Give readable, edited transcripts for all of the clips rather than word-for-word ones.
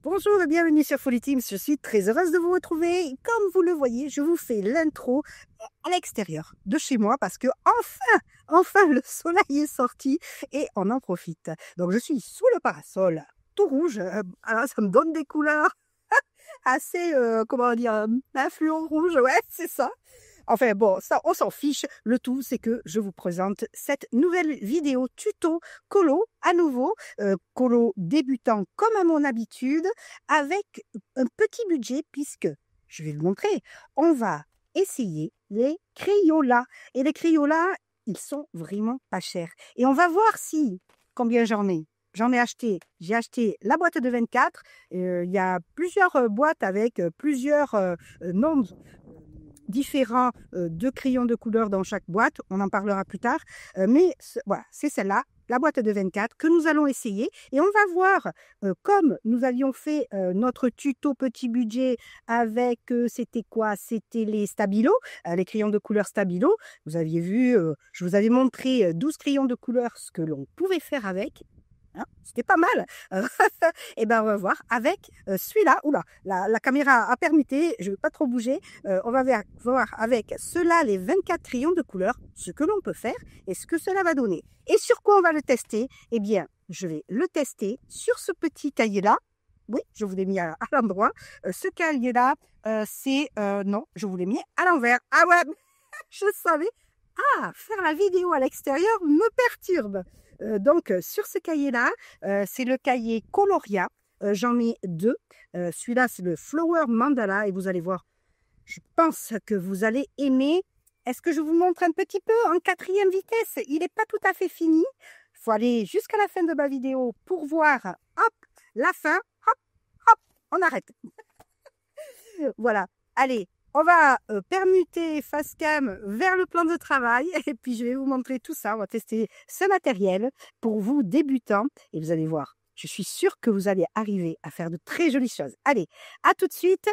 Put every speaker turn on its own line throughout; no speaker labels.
Bonjour et bienvenue sur Folly Teams. Je suis très heureuse de vous retrouver. Comme vous le voyez, je vous fais l'intro à l'extérieur de chez moi parce que enfin le soleil est sorti et on en profite. Donc je suis sous le parasol, tout rouge. Alors ça me donne des couleurs assez, comment dire, un fluo rouge. Ouais, c'est ça. Enfin bon, ça on s'en fiche. Le tout, c'est que je vous présente cette nouvelle vidéo tuto colo à nouveau, colo débutant comme à mon habitude, avec un petit budget puisque, je vais vous montrer, on va essayer les Crayolas. Et les Crayolas, ils sont vraiment pas chers. Et on va voir si, combien j'en ai. J'en ai acheté, j'ai acheté la boîte de 24. Il y a plusieurs boîtes avec plusieurs nombres différents de crayons de couleur dans chaque boîte. On en parlera plus tard. Mais voilà, c'est celle-là, la boîte de 24 que nous allons essayer. Et on va voir, comme nous avions fait notre tuto petit budget avec, c'était quoi? C'était les Stabilo, les crayons de couleur Stabilo. Vous aviez vu, je vous avais montré 12 crayons de couleur, ce que l'on pouvait faire avec. Hein, c'était pas mal. Et ben on va voir avec celui-là. Oula, la caméra a permuté, je ne vais pas trop bouger. On va voir avec ceux-là, les 24 crayons de couleur, ce que l'on peut faire et ce que cela va donner. Et sur quoi on va le tester? Eh bien, je vais le tester sur ce petit cahier-là. Oui, je vous l'ai mis à l'endroit. Ce cahier-là, c'est... non, je vous l'ai mis à l'envers. Ah ouais, je savais. Ah, faire la vidéo à l'extérieur me perturbe. Donc, sur ce cahier-là, c'est le cahier Coloria. J'en ai deux. Celui-là, c'est le Flower Mandala. Et vous allez voir, je pense que vous allez aimer. Est-ce que je vous montre un petit peu en 4e vitesse? Il n'est pas tout à fait fini. Il faut aller jusqu'à la fin de ma vidéo pour voir, hop, la fin. Hop, hop, on arrête. Voilà. Allez, on va permuter face cam vers le plan de travail et puis je vais vous montrer tout ça. On va tester ce matériel pour vous débutants et vous allez voir, je suis sûre que vous allez arriver à faire de très jolies choses. Allez, à tout de suite.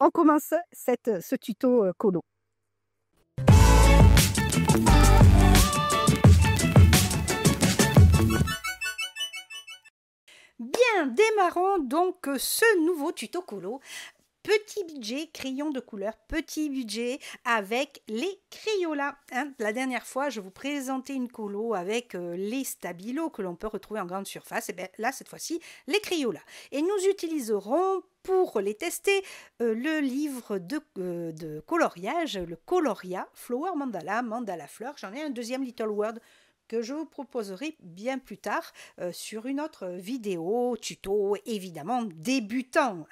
On commence ce tuto colo. Bien, démarrons donc ce nouveau tuto colo. Petit budget, crayon de couleur, petit budget avec les Crayolas. Hein. La dernière fois, je vous présentais une colo avec les Stabilo que l'on peut retrouver en grande surface. Et bien là, cette fois-ci, les Crayolas. Et nous utiliserons pour les tester le livre de coloriage, le Coloria, Flower Mandala, Mandala Fleur. J'en ai un deuxième Little Word que je vous proposerai bien plus tard sur une autre vidéo, tuto, évidemment débutant,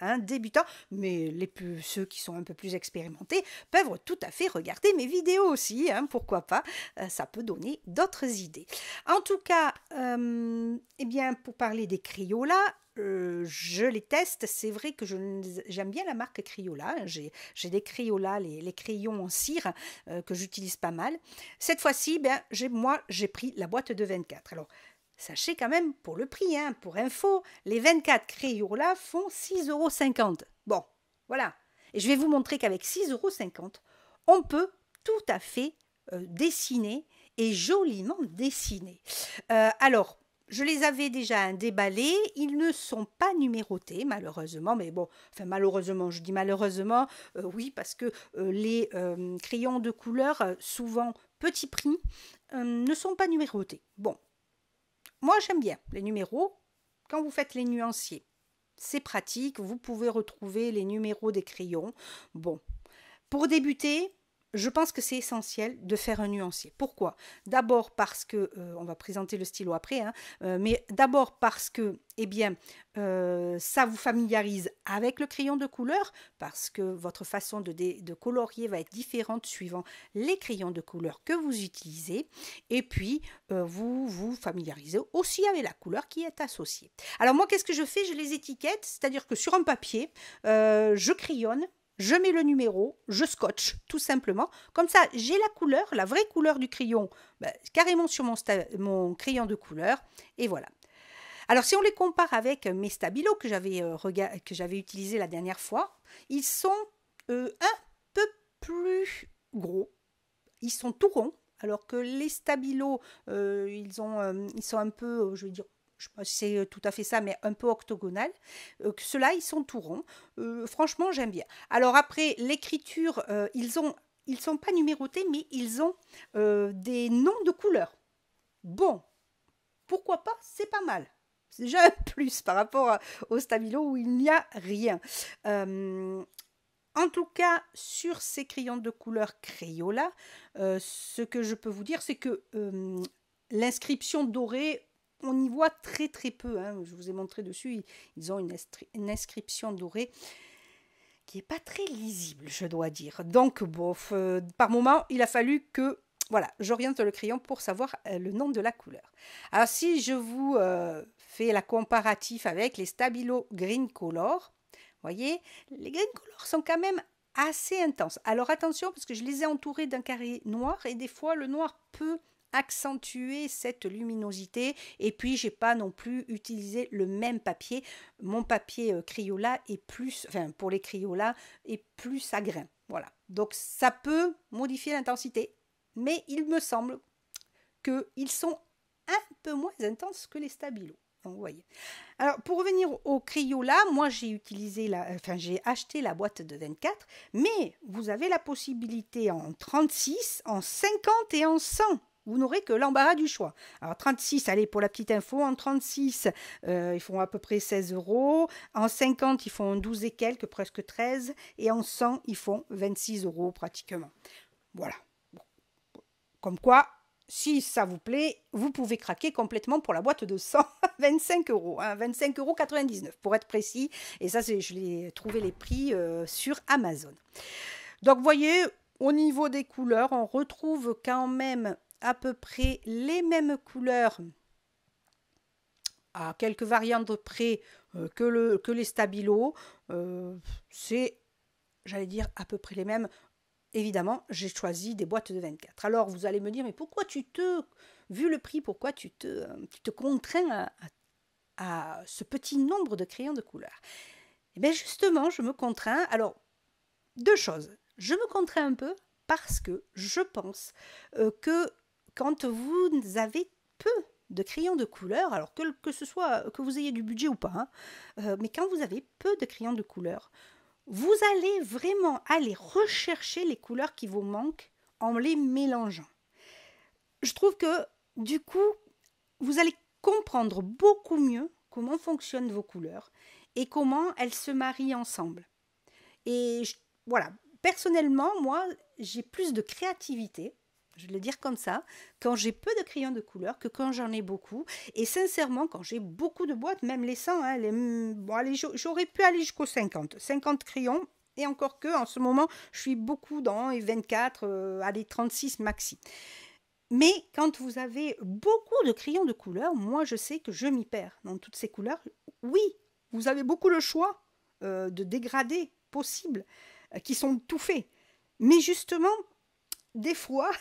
mais ceux qui sont un peu plus expérimentés peuvent tout à fait regarder mes vidéos aussi, hein, pourquoi pas, ça peut donner d'autres idées. En tout cas, eh bien, pour parler des Crayolas, je les teste, c'est vrai que j'aime bien la marque Crayola, j'ai des Crayolas, les crayons en cire que j'utilise pas mal. Cette fois-ci, ben, j'ai pris la boîte de 24. Alors, sachez quand même pour le prix, hein, pour info, les 24 Crayolas font 6,50 €. Bon, voilà. Et je vais vous montrer qu'avec 6,50 €, on peut tout à fait dessiner et joliment dessiner. Alors, je les avais déjà déballés, ils ne sont pas numérotés malheureusement, mais bon, enfin malheureusement, je dis malheureusement, oui, parce que les crayons de couleur, souvent petit prix, ne sont pas numérotés. Bon, moi j'aime bien les numéros quand vous faites les nuanciers. C'est pratique, vous pouvez retrouver les numéros des crayons. Bon, pour débuter, je pense que c'est essentiel de faire un nuancier. Pourquoi? D'abord parce que, on va présenter le stylo après, hein, mais d'abord parce que, eh bien, ça vous familiarise avec le crayon de couleur, parce que votre façon de colorier va être différente suivant les crayons de couleur que vous utilisez, et puis vous vous familiarisez aussi avec la couleur qui est associée. Alors moi, qu'est-ce que je fais? Je les étiquette, c'est-à-dire que sur un papier, je crayonne, je mets le numéro, je scotche, tout simplement. Comme ça, j'ai la couleur, la vraie couleur du crayon, carrément sur mon crayon de couleur. Et voilà. Alors, si on les compare avec mes Stabilo que j'avais utilisés la dernière fois, ils sont un peu plus gros. Ils sont tout ronds, alors que les Stabilo, ils sont un peu, je vais dire, je sais pas si c'est tout à fait ça, mais un peu octogonal. Ceux-là, ils sont tout ronds. Franchement, j'aime bien. Alors après, l'écriture, ils sont pas numérotés, mais ils ont des noms de couleurs. Bon, pourquoi pas, c'est pas mal. C'est déjà un plus par rapport au stabilo où il n'y a rien. En tout cas, sur ces crayons de couleur Crayola, ce que je peux vous dire, c'est que l'inscription dorée, on y voit très très peu. Hein. Je vous ai montré dessus, ils ont une inscription dorée qui n'est pas très lisible, je dois dire. Donc, bof, par moment, il a fallu que voilà, j'oriente le crayon pour savoir le nom de la couleur. Alors, si je vous fais la comparatif avec les Stabilo Green Color, voyez, les Green Color sont quand même assez intenses. Alors, attention, parce que je les ai entourés d'un carré noir et des fois, le noir peut accentuer cette luminosité et puis j'ai pas non plus utilisé le même papier. Mon papier Crayola est plus, enfin pour les Crayola est plus à grain. Voilà, donc ça peut modifier l'intensité, mais il me semble qu'ils sont un peu moins intenses que les Stabilo. Donc, vous voyez. Alors pour revenir au Crayola, moi j'ai acheté la boîte de 24, mais vous avez la possibilité en 36, en 50 et en 100. Vous n'aurez que l'embarras du choix. Alors 36, allez, pour la petite info, en 36, ils font à peu près 16 €. En 50, ils font 12 et quelques, presque 13. Et en 100, ils font 26 € pratiquement. Voilà. Bon. Comme quoi, si ça vous plaît, vous pouvez craquer complètement pour la boîte de 125 €. Hein, 25,99 € pour être précis. Et ça, je l'ai trouvé les prix sur Amazon. Donc, vous voyez, au niveau des couleurs, on retrouve quand même à peu près les mêmes couleurs à quelques variantes près que les Stabilo. C'est, j'allais dire, à peu près les mêmes. Évidemment, j'ai choisi des boîtes de 24. Alors, vous allez me dire, mais pourquoi vu le prix, pourquoi tu te contrains à ce petit nombre de crayons de couleur? Eh bien, justement, je me contrains. Alors, deux choses. Je me contrains un peu parce que je pense que quand vous avez peu de crayons de couleur, alors que ce soit que vous ayez du budget ou pas, hein, mais quand vous avez peu de crayons de couleur, vous allez vraiment aller rechercher les couleurs qui vous manquent en les mélangeant. Je trouve que du coup, vous allez comprendre beaucoup mieux comment fonctionnent vos couleurs et comment elles se marient ensemble. Et voilà, personnellement, moi, j'ai plus de créativité, je vais le dire comme ça, quand j'ai peu de crayons de couleur que quand j'en ai beaucoup. Et sincèrement, quand j'ai beaucoup de boîtes, même les 100, hein, allez, j'aurais pu aller jusqu'aux 50. 50 crayons, et encore que, en ce moment, je suis beaucoup dans les 24, allez, 36 maxi. Mais quand vous avez beaucoup de crayons de couleur, moi, je sais que je m'y perds dans toutes ces couleurs. Oui, vous avez beaucoup le choix de dégradés possibles qui sont tout faits. Mais justement, des fois,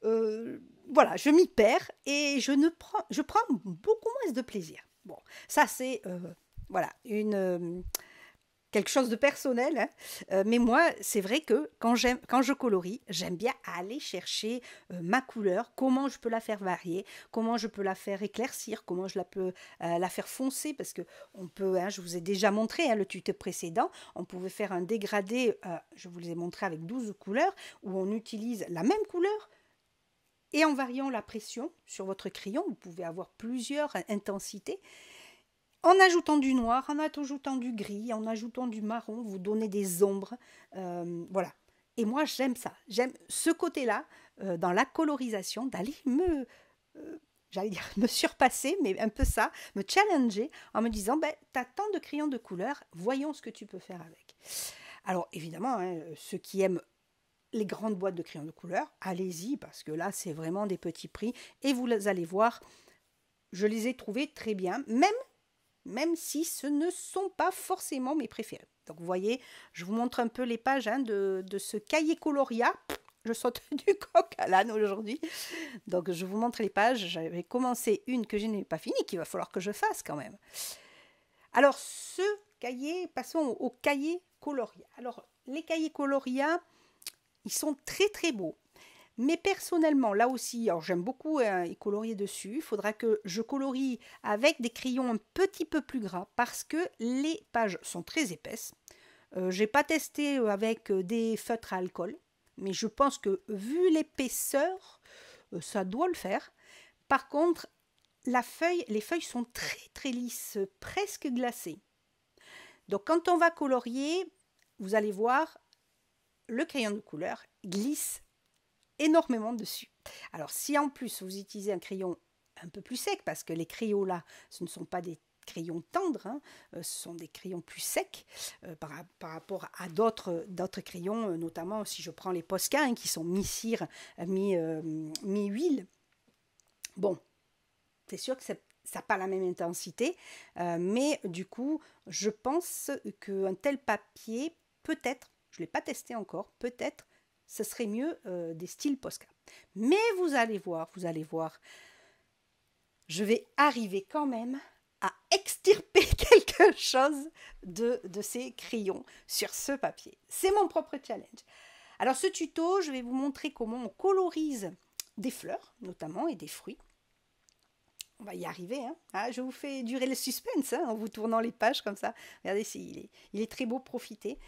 voilà, je m'y perds et je prends beaucoup moins de plaisir. Bon, ça c'est voilà quelque chose de personnel, hein. Mais moi, c'est vrai que quand je colorie, j'aime bien aller chercher ma couleur, comment je peux la faire varier, comment je peux la faire éclaircir, comment je peux la faire foncer, parce que on peut, hein, je vous ai déjà montré le tuto précédent, on pouvait faire un dégradé, je vous l'ai montré avec 12 couleurs, où on utilise la même couleur, et en variant la pression sur votre crayon, vous pouvez avoir plusieurs intensités. En ajoutant du noir, en ajoutant du gris, en ajoutant du marron, vous donnez des ombres. Voilà. Et moi, j'aime ça. J'aime ce côté-là, dans la colorisation, d'aller j'allais dire me surpasser, mais un peu ça, me challenger en me disant, tu as tant de crayons de couleur, voyons ce que tu peux faire avec. Alors, évidemment, hein, ceux qui aiment les grandes boîtes de crayons de couleur, allez-y, parce que là, c'est vraiment des petits prix. Et vous allez voir, je les ai trouvés très bien, même si ce ne sont pas forcément mes préférés. Donc vous voyez, je vous montre un peu les pages de ce cahier Coloria. Je saute du coq à l'âne aujourd'hui. Donc je vous montre les pages. J'avais commencé une que je n'ai pas finie, qu'il va falloir que je fasse quand même. Alors ce cahier, passons au cahier Coloria. Alors les cahiers Coloria, ils sont très très beaux. Mais personnellement, là aussi, alors j'aime beaucoup y colorier dessus. Il faudra que je colorie avec des crayons un petit peu plus gras parce que les pages sont très épaisses. Je n'ai pas testé avec des feutres à alcool, mais je pense que vu l'épaisseur, ça doit le faire. Par contre, les feuilles sont très très lisses, presque glacées. Donc quand on va colorier, vous allez voir, le crayon de couleur glisse énormément dessus. Alors si en plus vous utilisez un crayon un peu plus sec, parce que les crayons là, ce ne sont pas des crayons tendres, hein, ce sont des crayons plus secs par rapport à d'autres crayons, notamment si je prends les Posca hein, qui sont mi-cire, mi-huile. Bon, c'est sûr que ça n'a pas la même intensité, mais du coup, je pense qu'un tel papier, peut-être, je ne l'ai pas testé encore, peut-être, ce serait mieux des styles Posca. Mais vous allez voir, je vais arriver quand même à extirper quelque chose de ces crayons sur ce papier. C'est mon propre challenge. Alors ce tuto, je vais vous montrer comment on colorise des fleurs, notamment, et des fruits. On va y arriver. Hein. Ah, je vous fais durer le suspense hein, en vous tournant les pages comme ça. Regardez, il est très beau, profitez.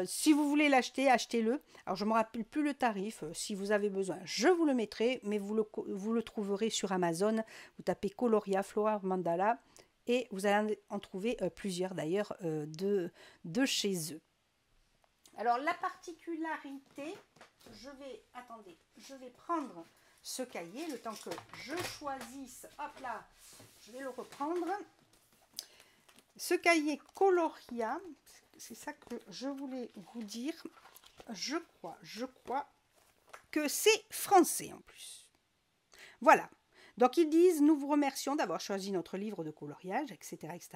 Si vous voulez l'acheter, achetez-le. Alors, je ne me rappelle plus le tarif. Si vous avez besoin, je vous le mettrai, mais vous le trouverez sur Amazon. Vous tapez Coloria Flower Mandala et vous allez en trouver plusieurs d'ailleurs de chez eux. Alors, la particularité, je vais prendre ce cahier, le temps que je choisisse, hop là, je vais le reprendre. Ce cahier Coloria, c'est ça que je voulais vous dire, je crois que c'est français en plus. Voilà, donc ils disent, nous vous remercions d'avoir choisi notre livre de coloriage, etc. etc.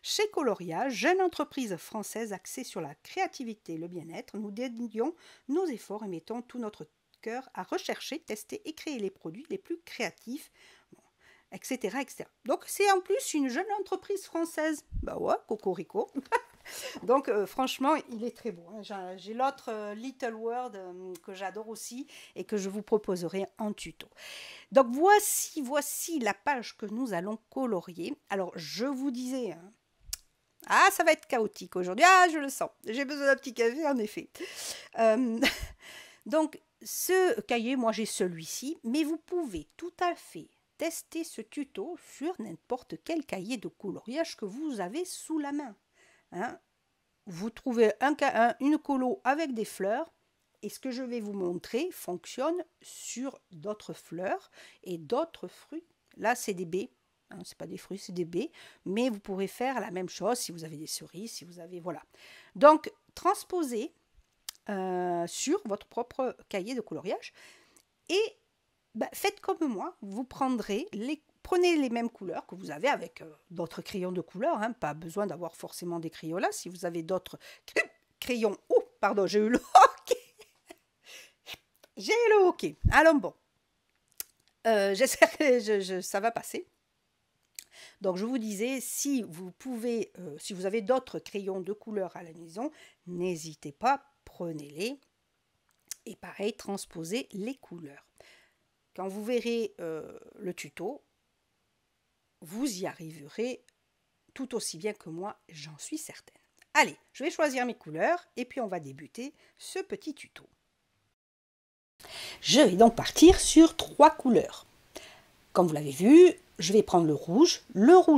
Chez Coloria, jeune entreprise française axée sur la créativité et le bien-être, nous dédions nos efforts et mettons tout notre cœur à rechercher, tester et créer les produits les plus créatifs, etc., etc. Donc c'est en plus une jeune entreprise française. Bah ouais, cocorico. Donc franchement, il est très beau. Hein. J'ai l'autre Little World que j'adore aussi et que je vous proposerai en tuto. Donc voici la page que nous allons colorier. Alors je vous disais... Hein, ah, ça va être chaotique aujourd'hui. Ah, je le sens. J'ai besoin d'un petit café, en effet. Donc, ce cahier, moi j'ai celui-ci, mais vous pouvez tout à fait tester ce tuto sur n'importe quel cahier de coloriage que vous avez sous la main. Hein. Vous trouvez une colo avec des fleurs et ce que je vais vous montrer fonctionne sur d'autres fleurs et d'autres fruits. Là, c'est des baies. Hein, c'est pas des fruits, c'est des baies. Mais vous pourrez faire la même chose si vous avez des cerises, si vous avez... Voilà. Donc, transposez sur votre propre cahier de coloriage et faites comme moi, vous prenez les mêmes couleurs que vous avez avec d'autres crayons de couleur, hein, pas besoin d'avoir forcément des crayons là, si vous avez d'autres crayons, oh pardon, j'ai eu le hockey, alors bon, j'espère que ça va passer. Donc je vous disais, si vous avez d'autres crayons de couleur à la maison, n'hésitez pas, prenez-les et pareil, transposez les couleurs. Quand vous verrez le tuto, vous y arriverez tout aussi bien que moi, j'en suis certaine. Allez, je vais choisir mes couleurs et puis on va débuter ce petit tuto. Je vais donc partir sur 3 couleurs. Comme vous l'avez vu, je vais prendre le rouge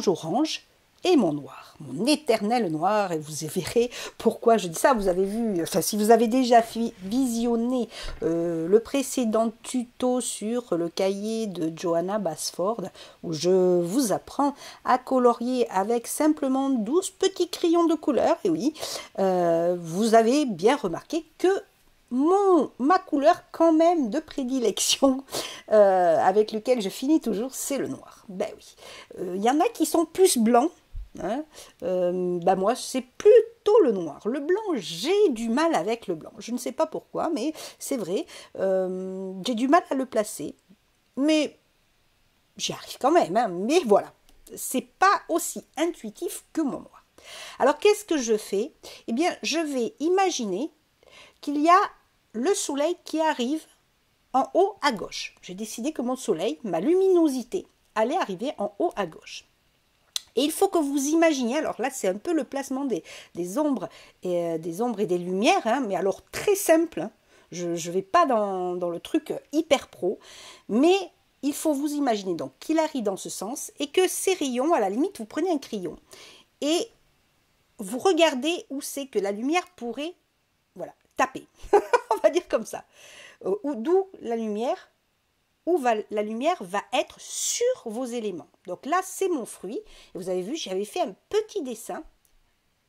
orange et mon noir, mon éternel noir, et vous verrez pourquoi je dis ça. Vous avez vu, enfin si vous avez déjà visionné le précédent tuto sur le cahier de Johanna Basford, où je vous apprends à colorier avec simplement 12 petits crayons de couleur, et oui, vous avez bien remarqué que ma couleur quand même de prédilection avec lequel je finis toujours, c'est le noir. Ben oui, y en a qui sont plus blancs. Hein, moi c'est plutôt le noir. Le blanc, j'ai du mal avec le blanc, je ne sais pas pourquoi, mais c'est vrai, j'ai du mal à le placer, mais j'y arrive quand même, hein, mais voilà, c'est pas aussi intuitif que mon noir. Alors qu'est-ce que je fais? Eh bien je vais imaginer qu'il y a le soleil qui arrive en haut à gauche. J'ai décidé que mon soleil, ma luminosité, allait arriver en haut à gauche. Et il faut que vous imaginiez, alors là c'est un peu le placement des ombres et des lumières, hein, mais alors très simple, hein. Je ne vais pas dans le truc hyper pro, mais il faut vous imaginer donc qu'il arrive dans ce sens et que ces rayons, à la limite, vous prenez un crayon et vous regardez où c'est que la lumière pourrait, voilà, taper, on va dire comme ça, d'où la lumière, la lumière va être sur vos éléments. Donc là, c'est mon fruit. Et vous avez vu, j'avais fait un petit dessin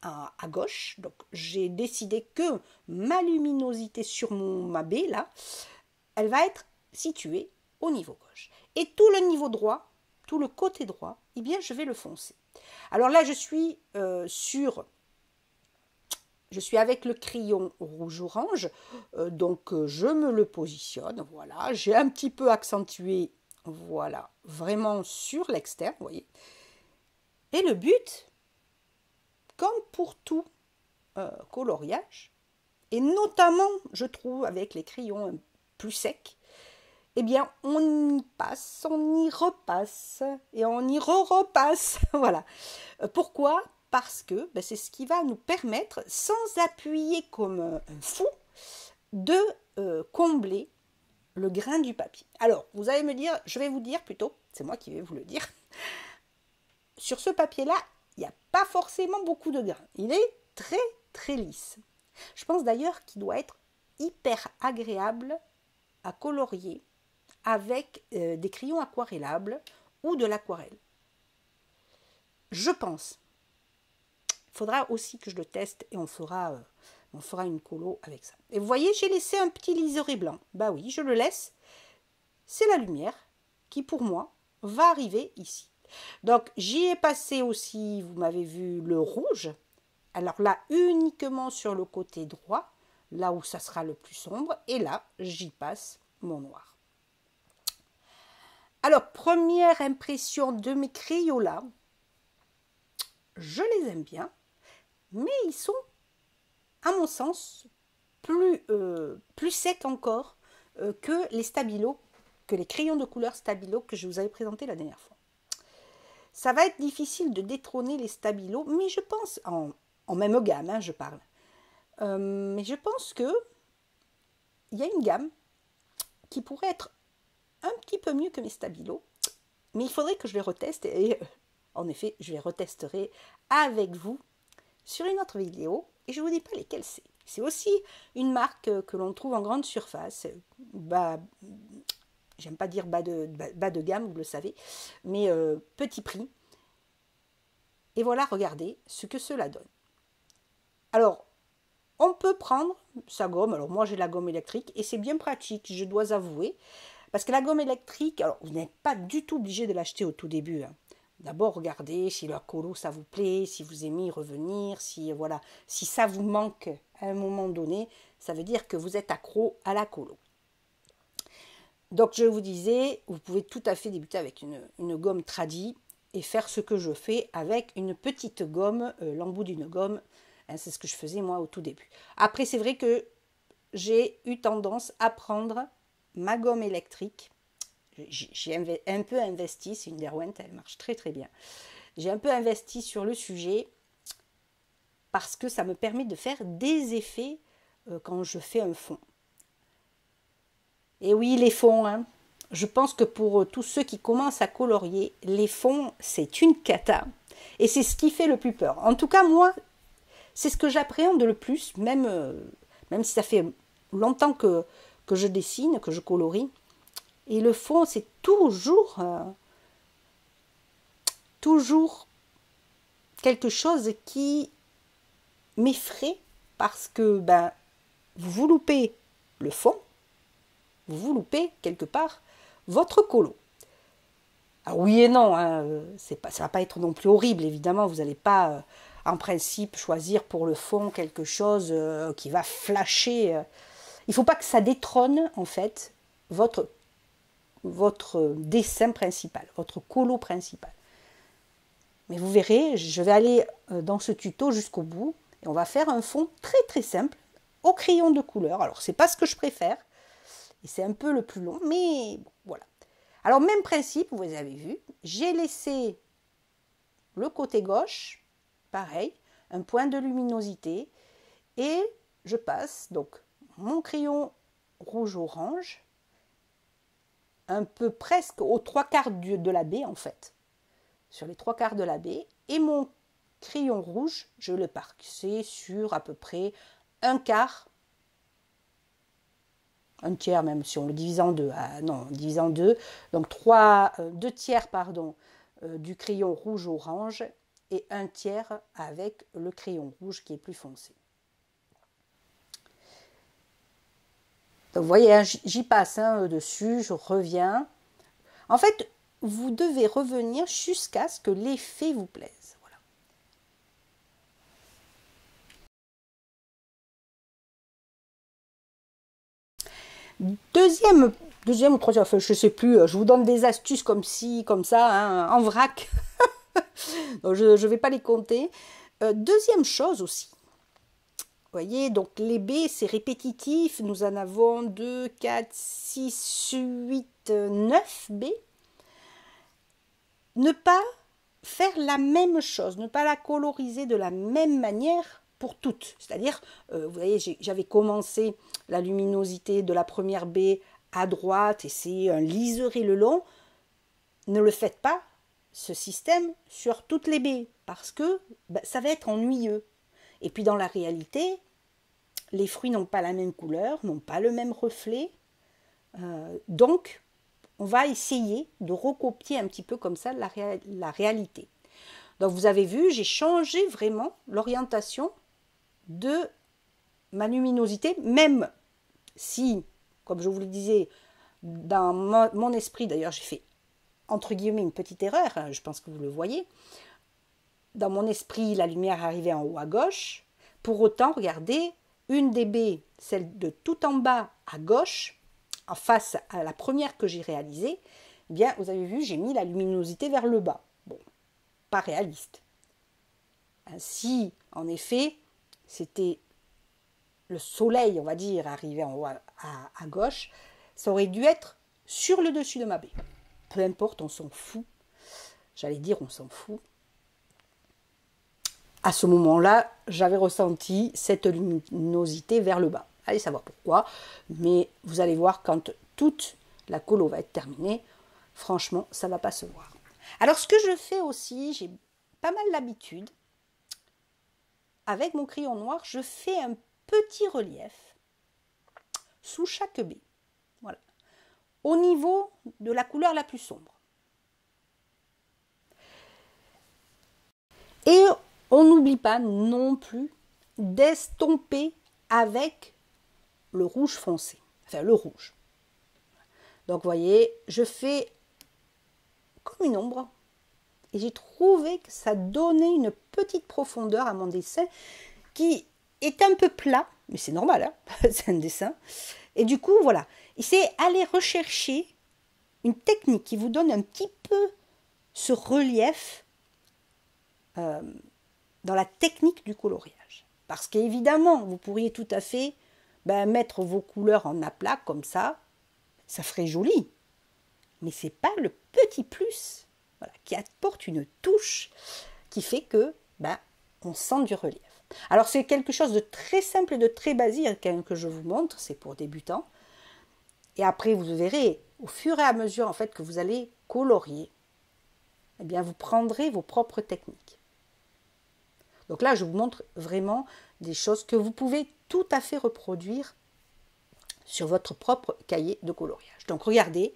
à gauche. Donc j'ai décidé que ma luminosité sur ma baie, là, elle va être située au niveau gauche. Et tout le niveau droit, tout le côté droit, eh bien, je vais le foncer. Alors là, je suis avec le crayon rouge-orange, donc je me le positionne, voilà, j'ai un petit peu accentué, voilà, vraiment sur l'externe, vous voyez. Et le but, comme pour tout coloriage, et notamment, je trouve, avec les crayons plus secs, eh bien, on y passe, on y repasse, et on y repasse, voilà. Pourquoi ? Parce que c'est ce qui va nous permettre, sans appuyer comme un fou, de combler le grain du papier. Alors, vous allez me dire, je vais vous dire plutôt, c'est moi qui vais vous le dire, sur ce papier-là, il n'y a pas forcément beaucoup de grains. Il est très, très lisse. Je pense d'ailleurs qu'il doit être hyper agréable à colorier avec des crayons aquarellables ou de l'aquarelle. Je pense. Il faudra aussi que je le teste et on fera une colo avec ça. Et vous voyez, j'ai laissé un petit liseré blanc. Bah oui, je le laisse. C'est la lumière qui, pour moi, va arriver ici. Donc, j'y ai passé aussi, vous m'avez vu, le rouge. Alors là, uniquement sur le côté droit, là où ça sera le plus sombre. Et là, j'y passe mon noir. Alors, première impression de mes Crayolas. Je les aime bien. Mais ils sont, à mon sens, plus secs encore que les stabilos, que les crayons de couleur stabilo que je vous avais présentés la dernière fois. Ça va être difficile de détrôner les stabilos, mais je pense, en même gamme, hein, je parle, mais je pense que il y a une gamme qui pourrait être un petit peu mieux que mes stabilos, mais il faudrait que je les reteste, et en effet, je les retesterai avec vous sur une autre vidéo, et je ne vous dis pas lesquelles c'est. C'est aussi une marque que l'on trouve en grande surface, j'aime pas dire bas de gamme, vous le savez, mais petit prix. Et voilà, regardez ce que cela donne. Alors, on peut prendre sa gomme, alors moi j'ai la gomme électrique, et c'est bien pratique, je dois avouer, parce que la gomme électrique, alors vous n'êtes pas du tout obligé de l'acheter au tout début, hein. D'abord, regardez si leur colo, ça vous plaît, si vous aimez y revenir, si ça vous manque à un moment donné, ça veut dire que vous êtes accro à la colo. Donc, je vous disais, vous pouvez tout à fait débuter avec une gomme tradie et faire ce que je fais avec une petite gomme, l'embout d'une gomme. Hein, c'est ce que je faisais moi au tout début. Après, c'est vrai que j'ai eu tendance à prendre ma gomme électrique. J'ai un peu investi, c'est une Derwent, elle marche très très bien. J'ai un peu investi sur le sujet parce que ça me permet de faire des effets quand je fais un fond. Et oui, les fonds, hein. Je pense que pour tous ceux qui commencent à colorier, les fonds, c'est une cata. Et c'est ce qui fait le plus peur. En tout cas, moi, c'est ce que j'appréhende le plus, même si ça fait longtemps que je dessine, que je colorie. Et le fond, c'est toujours quelque chose qui m'effraie parce que vous loupez le fond, vous loupez quelque part votre colo. Alors oui et non, hein, ça ne va pas être non plus horrible, évidemment, vous n'allez pas en principe choisir pour le fond quelque chose qui va flasher. Il ne faut pas que ça détrône en fait votre dessin principal, votre colo principal. Mais vous verrez, je vais aller dans ce tuto jusqu'au bout et on va faire un fond très très simple au crayon de couleur. Alors c'est pas ce que je préfère Et c'est un peu le plus long, mais bon, voilà. Alors, même principe, vous avez vu, j'ai laissé le côté gauche, pareil, un point de luminosité, et je passe donc mon crayon rouge-orange, un peu presque aux 3/4 de la baie en fait, sur les 3/4 de la baie, et mon crayon rouge, je le passais sur à peu près un quart, un tiers même si on le divise en deux, non, on divise en deux, donc 2 tiers pardon, du crayon rouge-orange et un tiers avec le crayon rouge qui est plus foncé. Donc vous voyez, hein, j'y passe dessus, je reviens. En fait, vous devez revenir jusqu'à ce que l'effet vous plaise. Voilà. Deuxième ou troisième, enfin, je ne sais plus, je vous donne des astuces comme ci, comme ça, hein, en vrac. Donc, je ne vais pas les compter. Deuxième chose aussi. Vous voyez, donc les baies, c'est répétitif. Nous en avons 2, 4, 6, 8, 9 baies. Ne pas faire la même chose, ne pas la coloriser de la même manière pour toutes. C'est-à-dire, vous voyez, j'avais commencé la luminosité de la première baie à droite et c'est un liseré le long. Ne le faites pas, ce système, sur toutes les baies parce que ça va être ennuyeux. Et puis dans la réalité, les fruits n'ont pas la même couleur, n'ont pas le même reflet. Donc, on va essayer de recopier un petit peu comme ça la réalité. Donc, vous avez vu, j'ai changé vraiment l'orientation de ma luminosité, même si, comme je vous le disais, dans mon esprit, d'ailleurs, j'ai fait entre guillemets une petite erreur, hein, je pense que vous le voyez. Dans mon esprit, la lumière arrivait en haut à gauche. Pour autant, regardez, une des baies, celle de tout en bas à gauche, en face à la première que j'ai réalisée, eh bien, vous avez vu, j'ai mis la luminosité vers le bas. Bon, pas réaliste. Si, en effet, c'était le soleil, on va dire, arrivé en haut à gauche, ça aurait dû être sur le dessus de ma baie. Peu importe, on s'en fout. J'allais dire, on s'en fout. À ce moment-là, j'avais ressenti cette luminosité vers le bas. Allez savoir pourquoi, mais vous allez voir quand toute la colo va être terminée, franchement, ça ne va pas se voir. Alors, ce que je fais aussi, j'ai pas mal l'habitude, avec mon crayon noir, je fais un petit relief sous chaque baie. Voilà. Au niveau de la couleur la plus sombre. Et on n'oublie pas non plus d'estomper avec le rouge foncé, enfin le rouge. Donc vous voyez, je fais comme une ombre et j'ai trouvé que ça donnait une petite profondeur à mon dessin qui est un peu plat, mais c'est normal, hein c'est un dessin. Et du coup, voilà, c'est aller rechercher une technique qui vous donne un petit peu ce relief dans la technique du coloriage. Parce qu'évidemment, vous pourriez tout à fait mettre vos couleurs en aplat comme ça ferait joli. Mais ce n'est pas le petit plus qui apporte une touche qui fait que on sent du relief. Alors c'est quelque chose de très simple et de très basique que je vous montre, c'est pour débutants. Et après vous verrez, au fur et à mesure en fait que vous allez colorier, eh bien vous prendrez vos propres techniques. Donc là je vous montre vraiment des choses que vous pouvez tout à fait reproduire sur votre propre cahier de coloriage. Donc regardez,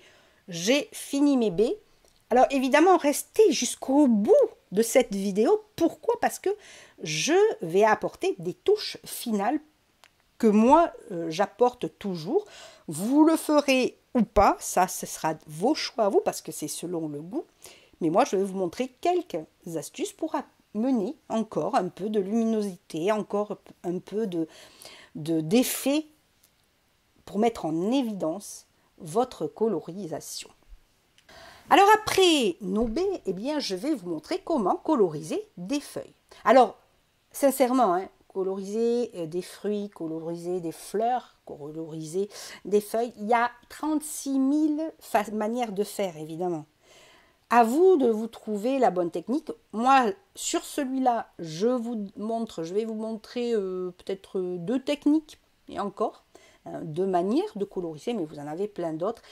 j'ai fini mes baies. Alors évidemment, restez jusqu'au bout de cette vidéo. Pourquoi? Parce que je vais apporter des touches finales que moi j'apporte toujours. Vous le ferez ou pas, ça ce sera vos choix à vous parce que c'est selon le goût. Mais moi je vais vous montrer quelques astuces pour amener encore un peu de luminosité, encore un peu d'effet pour mettre en évidence votre colorisation. Alors après nos baies, eh bien, je vais vous montrer comment coloriser des feuilles. Alors, sincèrement, coloriser des fruits, coloriser des fleurs, coloriser des feuilles. Il y a 36 000 manières de faire, évidemment. À vous de vous trouver la bonne technique. Moi, sur celui-là, je vais vous montrer peut-être 2 techniques, et encore, 2 manières de coloriser, mais vous en avez plein d'autres.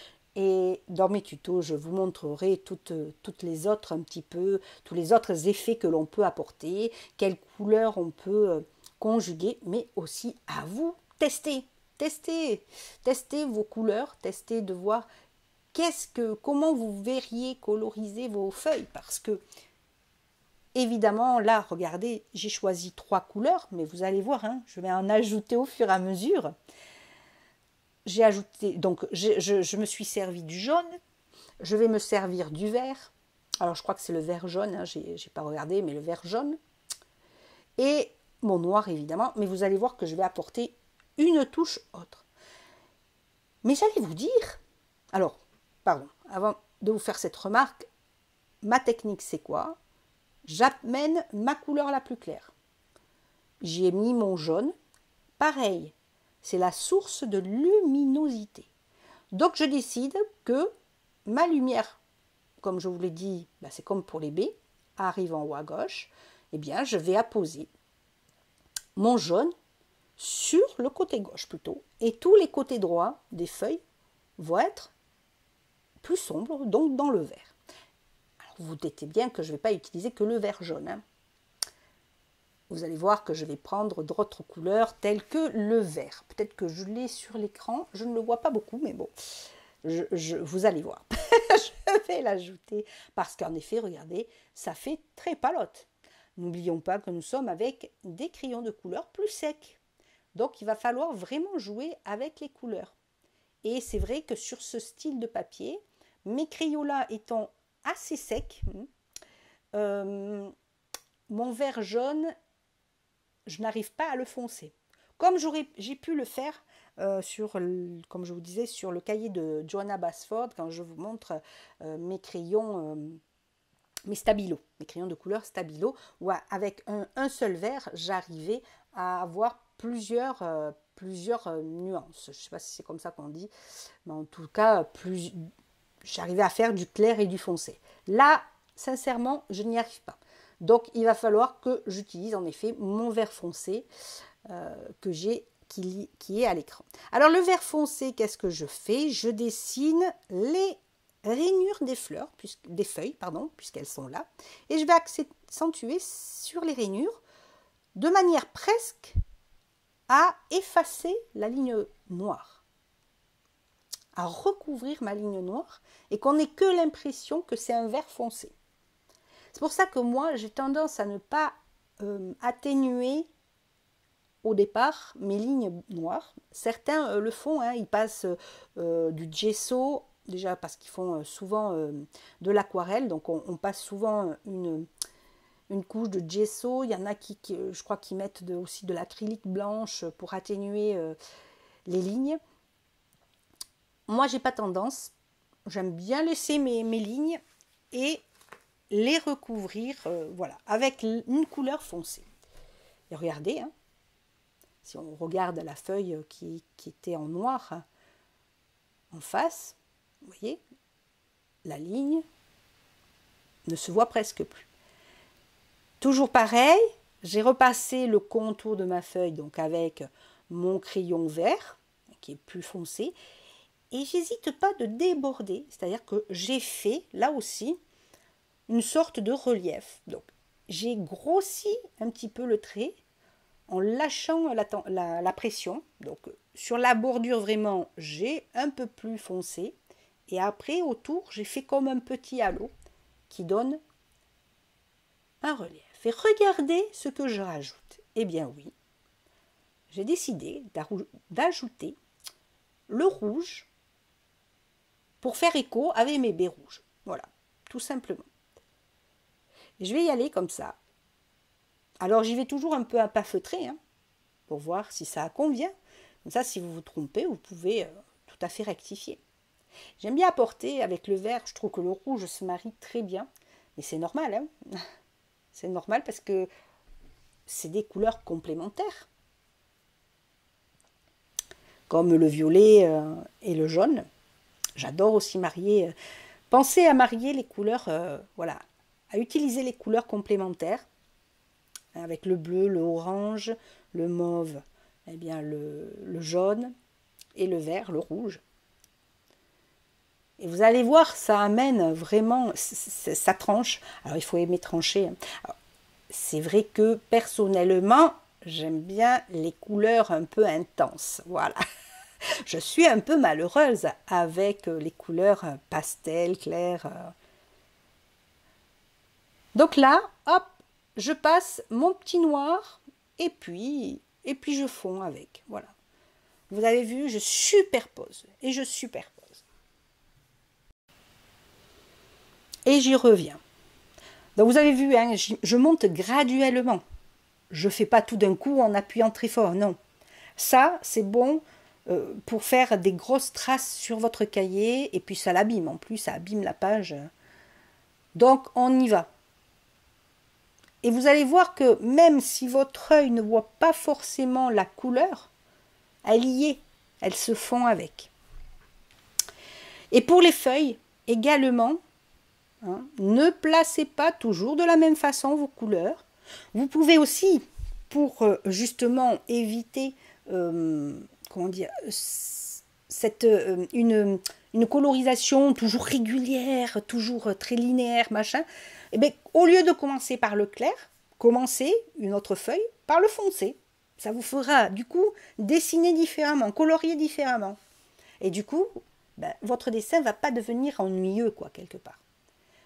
Et dans mes tutos, je vous montrerai toutes les autres un petit peu, tous les autres effets que l'on peut apporter, quelles couleurs on peut conjuguer, mais aussi à vous tester. Testez vos couleurs, testez de voir comment vous verriez coloriser vos feuilles, parce que évidemment là, regardez, j'ai choisi 3 couleurs, mais vous allez voir, hein, je vais en ajouter au fur et à mesure. J'ai ajouté, donc je me suis servi du jaune, je vais me servir du vert, alors je crois que c'est le vert jaune, hein, j'ai pas regardé, mais le vert jaune, et mon noir évidemment, mais vous allez voir que je vais apporter une touche autre. Mais j'allais vous dire, alors, pardon, avant de vous faire cette remarque, ma technique c'est quoi? J'amène ma couleur la plus claire. J'y ai mis mon jaune, pareil, c'est la source de luminosité. Donc je décide que ma lumière, comme je vous l'ai dit, c'est comme pour les baies, arrive en haut à gauche, eh bien je vais apposer mon jaune sur le côté gauche plutôt, et tous les côtés droits des feuilles vont être plus sombres, donc dans le vert. Alors vous doutez bien que je ne vais pas utiliser que le vert jaune, hein. Vous allez voir que je vais prendre d'autres couleurs telles que le vert. Peut-être que je l'ai sur l'écran, je ne le vois pas beaucoup, mais bon, vous allez voir. Je vais l'ajouter parce qu'en effet, regardez, ça fait très palote. N'oublions pas que nous sommes avec des crayons de couleur plus secs. Donc, il va falloir vraiment jouer avec les couleurs. Et c'est vrai que sur ce style de papier, mes Crayolas étant assez secs, mon vert jaune, je n'arrive pas à le foncer. Comme j'ai pu le faire comme je vous disais, sur le cahier de Johanna Basford, quand je vous montre mes crayons, mes stabilos, mes crayons de couleur stabilo, où avec un seul vert, j'arrivais à avoir plusieurs nuances. Je ne sais pas si c'est comme ça qu'on dit, mais en tout cas, j'arrivais à faire du clair et du foncé. Là, sincèrement, je n'y arrive pas. Donc, il va falloir que j'utilise en effet mon vert foncé qui est à l'écran. Alors, le vert foncé, qu'est-ce que je fais? Je dessine les rainures des fleurs, des feuilles, puisqu'elles sont là. Et je vais accentuer sur les rainures de manière presque à effacer la ligne noire, à recouvrir ma ligne noire et qu'on n'ait que l'impression que c'est un vert foncé. C'est pour ça que moi, j'ai tendance à ne pas atténuer au départ mes lignes noires. Certains le font, hein, ils passent du gesso, déjà parce qu'ils font souvent de l'aquarelle, donc on passe souvent une couche de gesso. Il y en a je crois, qui mettent aussi de l'acrylique blanche pour atténuer les lignes. Moi, j'ai pas tendance. J'aime bien laisser mes lignes et les recouvrir voilà, avec une couleur foncée. Et regardez, hein, si on regarde la feuille qui était en noir hein, en face, vous voyez, la ligne ne se voit presque plus. Toujours pareil, j'ai repassé le contour de ma feuille donc avec mon crayon vert qui est plus foncé et j'hésite pas de déborder, c'est-à-dire que j'ai fait là aussi une sorte de relief. Donc j'ai grossi un petit peu le trait en lâchant la pression. Donc sur la bordure vraiment j'ai un peu plus foncé et après autour j'ai fait comme un petit halo qui donne un relief. Et regardez ce que je rajoute. Eh bien oui, j'ai décidé d'ajouter le rouge pour faire écho avec mes baies rouges. Voilà, tout simplement. Je vais y aller comme ça. Alors j'y vais toujours un peu à pas feutré, hein, pour voir si ça convient. Comme ça, si vous vous trompez, vous pouvez tout à fait rectifier. J'aime bien apporter avec le vert, je trouve que le rouge se marie très bien. Mais c'est normal, hein. C'est normal parce que c'est des couleurs complémentaires, comme le violet et le jaune. J'adore aussi marier. Pensez à marier les couleurs, voilà, à utiliser les couleurs complémentaires, avec le bleu, le orange, le mauve, eh bien le jaune et le vert, le rouge. Et vous allez voir, ça amène vraiment, ça tranche. Alors il faut aimer trancher. C'est vrai que personnellement, j'aime bien les couleurs un peu intenses. Voilà. Je suis un peu malheureuse avec les couleurs pastel, claires. Donc là, hop, je passe mon petit noir et puis je fonds avec. Voilà. Vous avez vu, je superpose et je superpose. Et j'y reviens. Donc vous avez vu, hein, je monte graduellement. Je ne fais pas tout d'un coup en appuyant très fort, non. Ça, c'est bon pour faire des grosses traces sur votre cahier, et puis ça l'abîme en plus, ça abîme la page. Donc on y va. Et vous allez voir que même si votre œil ne voit pas forcément la couleur, elle y est, elle se fond avec. Et pour les feuilles, également, hein, ne placez pas toujours de la même façon vos couleurs. Vous pouvez aussi, pour justement éviter comment dire, une colorisation toujours régulière, toujours très linéaire, machin, eh bien, au lieu de commencer par le clair, commencez une autre feuille par le foncé. Ça vous fera du coup dessiner différemment, colorier différemment. Et du coup, ben, votre dessin ne va pas devenir ennuyeux, quoi, quelque part.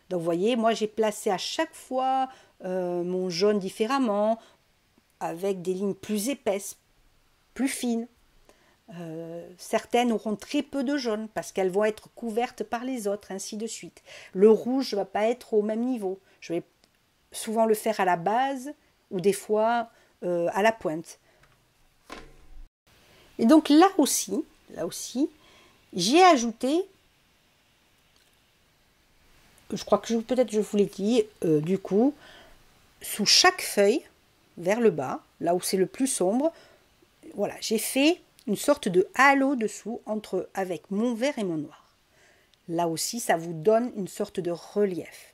Donc vous voyez, moi j'ai placé à chaque fois mon jaune différemment, avec des lignes plus épaisses, plus fines. Certaines auront très peu de jaune parce qu'elles vont être couvertes par les autres, ainsi de suite. Le rouge ne va pas être au même niveau. Je vais souvent le faire à la base ou des fois à la pointe. Et donc là aussi, j'ai ajouté, je crois que peut-être je vous l'ai dit, du coup, sous chaque feuille, vers le bas, là où c'est le plus sombre, voilà, j'ai fait une sorte de halo dessous avec mon vert et mon noir. Là aussi, ça vous donne une sorte de relief.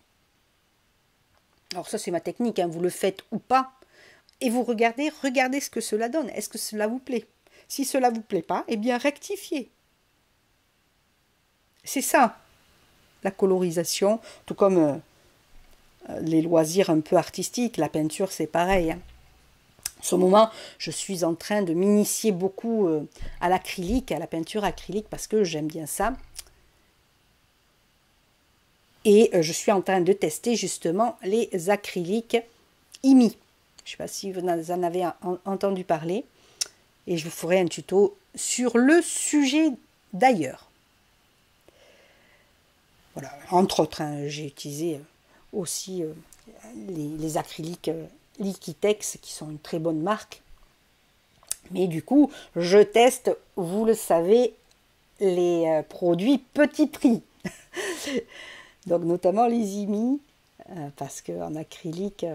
Alors ça, c'est ma technique, hein, vous le faites ou pas. Et vous regardez ce que cela donne. Est-ce que cela vous plaît? Si cela ne vous plaît pas, eh bien rectifiez. C'est ça, la colorisation, tout comme les loisirs un peu artistiques. La peinture, c'est pareil. Hein. En ce moment, je suis en train de m'initier beaucoup à l'acrylique, à la peinture acrylique, parce que j'aime bien ça. Et je suis en train de tester justement les acryliques IMI. Je ne sais pas si vous en avez entendu parler. Et je vous ferai un tuto sur le sujet d'ailleurs. Voilà, entre autres, hein, j'ai utilisé aussi les acryliques Liquitex, qui sont une très bonne marque. Mais du coup, je teste, vous le savez, les produits petit prix. Donc notamment les IMI, parce qu'en acrylique,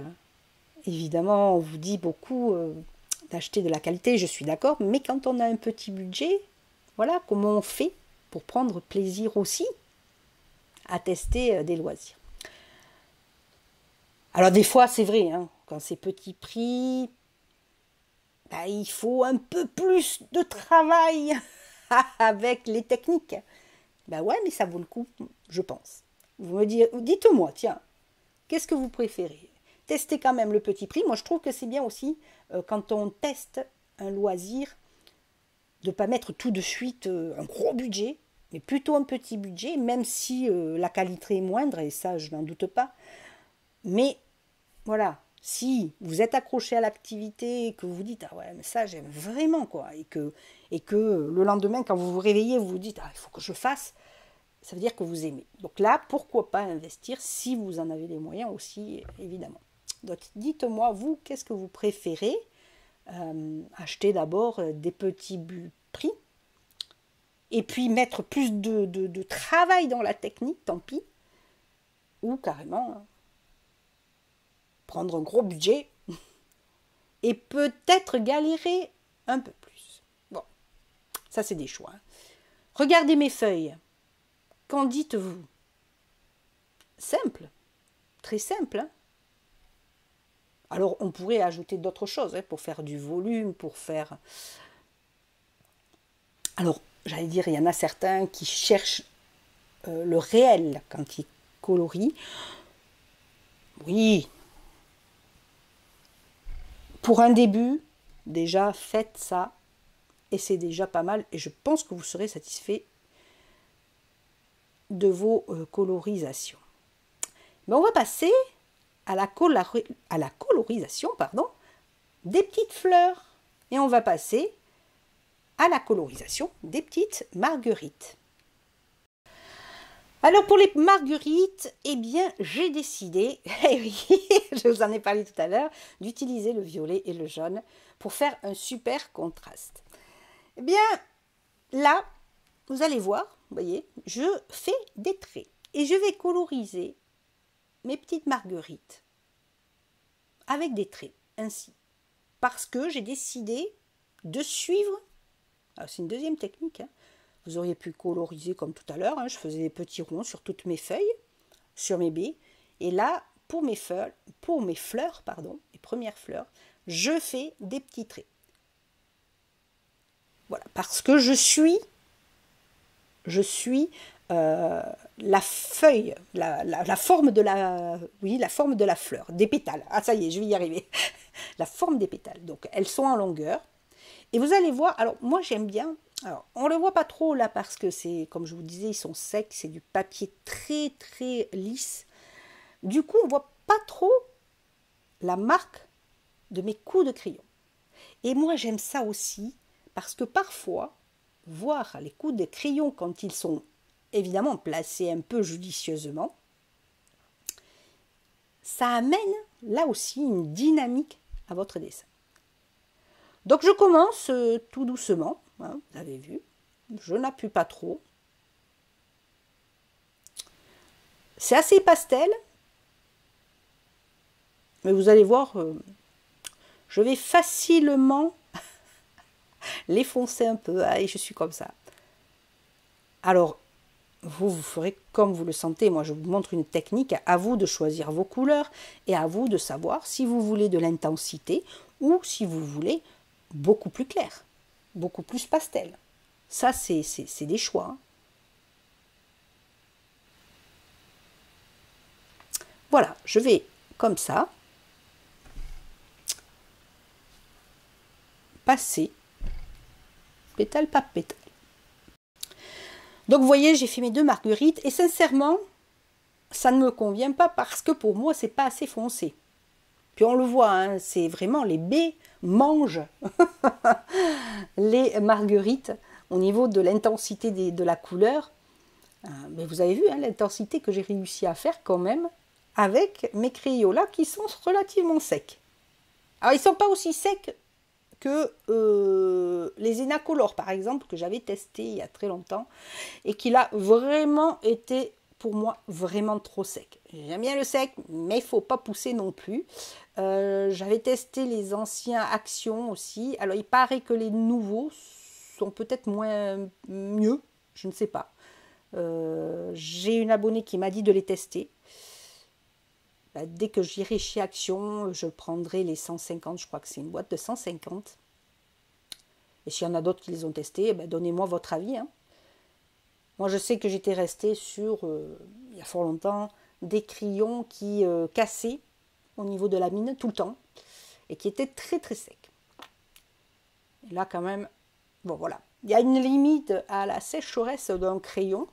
évidemment, on vous dit beaucoup d'acheter de la qualité, je suis d'accord, mais quand on a un petit budget, voilà comment on fait pour prendre plaisir aussi à tester des loisirs. Alors des fois, c'est vrai, hein, quand c'est petit prix, bah, il faut un peu plus de travail avec les techniques. Ben ouais, mais ça vaut le coup, je pense. Vous me dites-moi, tiens, qu'est-ce que vous préférez? Testez quand même le petit prix. Moi, je trouve que c'est bien aussi, quand on teste un loisir, de ne pas mettre tout de suite un gros budget, mais plutôt un petit budget, même si la qualité est moindre, et ça, je n'en doute pas. Mais voilà, si vous êtes accroché à l'activité et que vous vous dites ah ouais mais ça j'aime vraiment quoi et que le lendemain quand vous vous réveillez vous vous dites ah il faut que je fasse, ça veut dire que vous aimez. Donc là pourquoi pas investir si vous en avez les moyens aussi évidemment. Donc dites-moi vous qu'est-ce que vous préférez, acheter d'abord des petits prix et puis mettre plus de travail dans la technique, tant pis, ou carrément prendre un gros budget et peut-être galérer un peu plus. Bon, ça c'est des choix. Hein. Regardez mes feuilles. Qu'en dites-vous? Simple, très simple. Hein. Alors on pourrait ajouter d'autres choses pour faire du volume, pour faire... Alors, j'allais dire, il y en a certains qui cherchent le réel quand ils colorient. Oui. Pour un début, déjà, faites ça. Et c'est déjà pas mal. Et je pense que vous serez satisfait de vos colorisations. Mais on va passer à la colorisation des petites fleurs. Et on va passer à la colorisation des petites marguerites. Alors pour les marguerites, eh bien j'ai décidé, eh oui, je vous en ai parlé tout à l'heure, d'utiliser le violet et le jaune pour faire un super contraste. Eh bien là, vous allez voir, vous voyez, je fais des traits et je vais coloriser mes petites marguerites avec des traits, ainsi. Parce que j'ai décidé de suivre, c'est une deuxième technique, hein. Vous auriez pu coloriser comme tout à l'heure, hein, je faisais des petits ronds sur toutes mes feuilles, sur mes baies. Et là, pour mes fleurs, les premières fleurs, je fais des petits traits. Voilà, parce que je suis la feuille, la forme de la forme de la fleur, des pétales. Ah ça y est, je vais y arriver. La forme des pétales. Donc elles sont en longueur. Et vous allez voir, alors moi j'aime bien, alors on ne le voit pas trop là parce que c'est, comme je vous disais, ils sont secs, c'est du papier très très lisse. Du coup on ne voit pas trop la marque de mes coups de crayon. Et moi j'aime ça aussi parce que parfois, voir les coups de crayon quand ils sont évidemment placés un peu judicieusement, ça amène là aussi une dynamique à votre dessin. Donc je commence tout doucement, hein, vous avez vu, je n'appuie pas trop. C'est assez pastel, mais vous allez voir, je vais facilement les foncer un peu, et je suis comme ça. Alors, vous ferez comme vous le sentez, moi je vous montre une technique, à vous de choisir vos couleurs, et à vous de savoir si vous voulez de l'intensité, ou si vous voulez beaucoup plus clair, beaucoup plus pastel. Ça, c'est des choix. Hein. Voilà, je vais comme ça passer pétale par pétale. Donc vous voyez, j'ai fait mes deux marguerites et sincèrement, ça ne me convient pas parce que pour moi, c'est pas assez foncé. Puis on le voit, hein, c'est vraiment les baies mangent les marguerites au niveau de l'intensité de la couleur. Mais vous avez vu hein, l'intensité que j'ai réussi à faire quand même avec mes Crayolas qui sont relativement secs. Alors ils ne sont pas aussi secs que les Enacolor par exemple que j'avais testé il y a très longtemps et qui a vraiment été pour moi vraiment trop sec. J'aime bien le sec mais il ne faut pas pousser non plus. J'avais testé les anciens Action aussi. Alors il paraît que les nouveaux sont peut-être mieux, je ne sais pas. J'ai une abonnée qui m'a dit de les tester. Dès que j'irai chez Action, je prendrai les 150, je crois que c'est une boîte de 150. Et s'il y en a d'autres qui les ont testés, donnez-moi votre avis. Hein. Moi, je sais que j'étais restée sur, il y a fort longtemps, des crayons qui cassaient au niveau de la mine tout le temps et qui étaient très très secs. Et là, quand même, bon voilà. Il y a une limite à la sécheresse d'un crayon.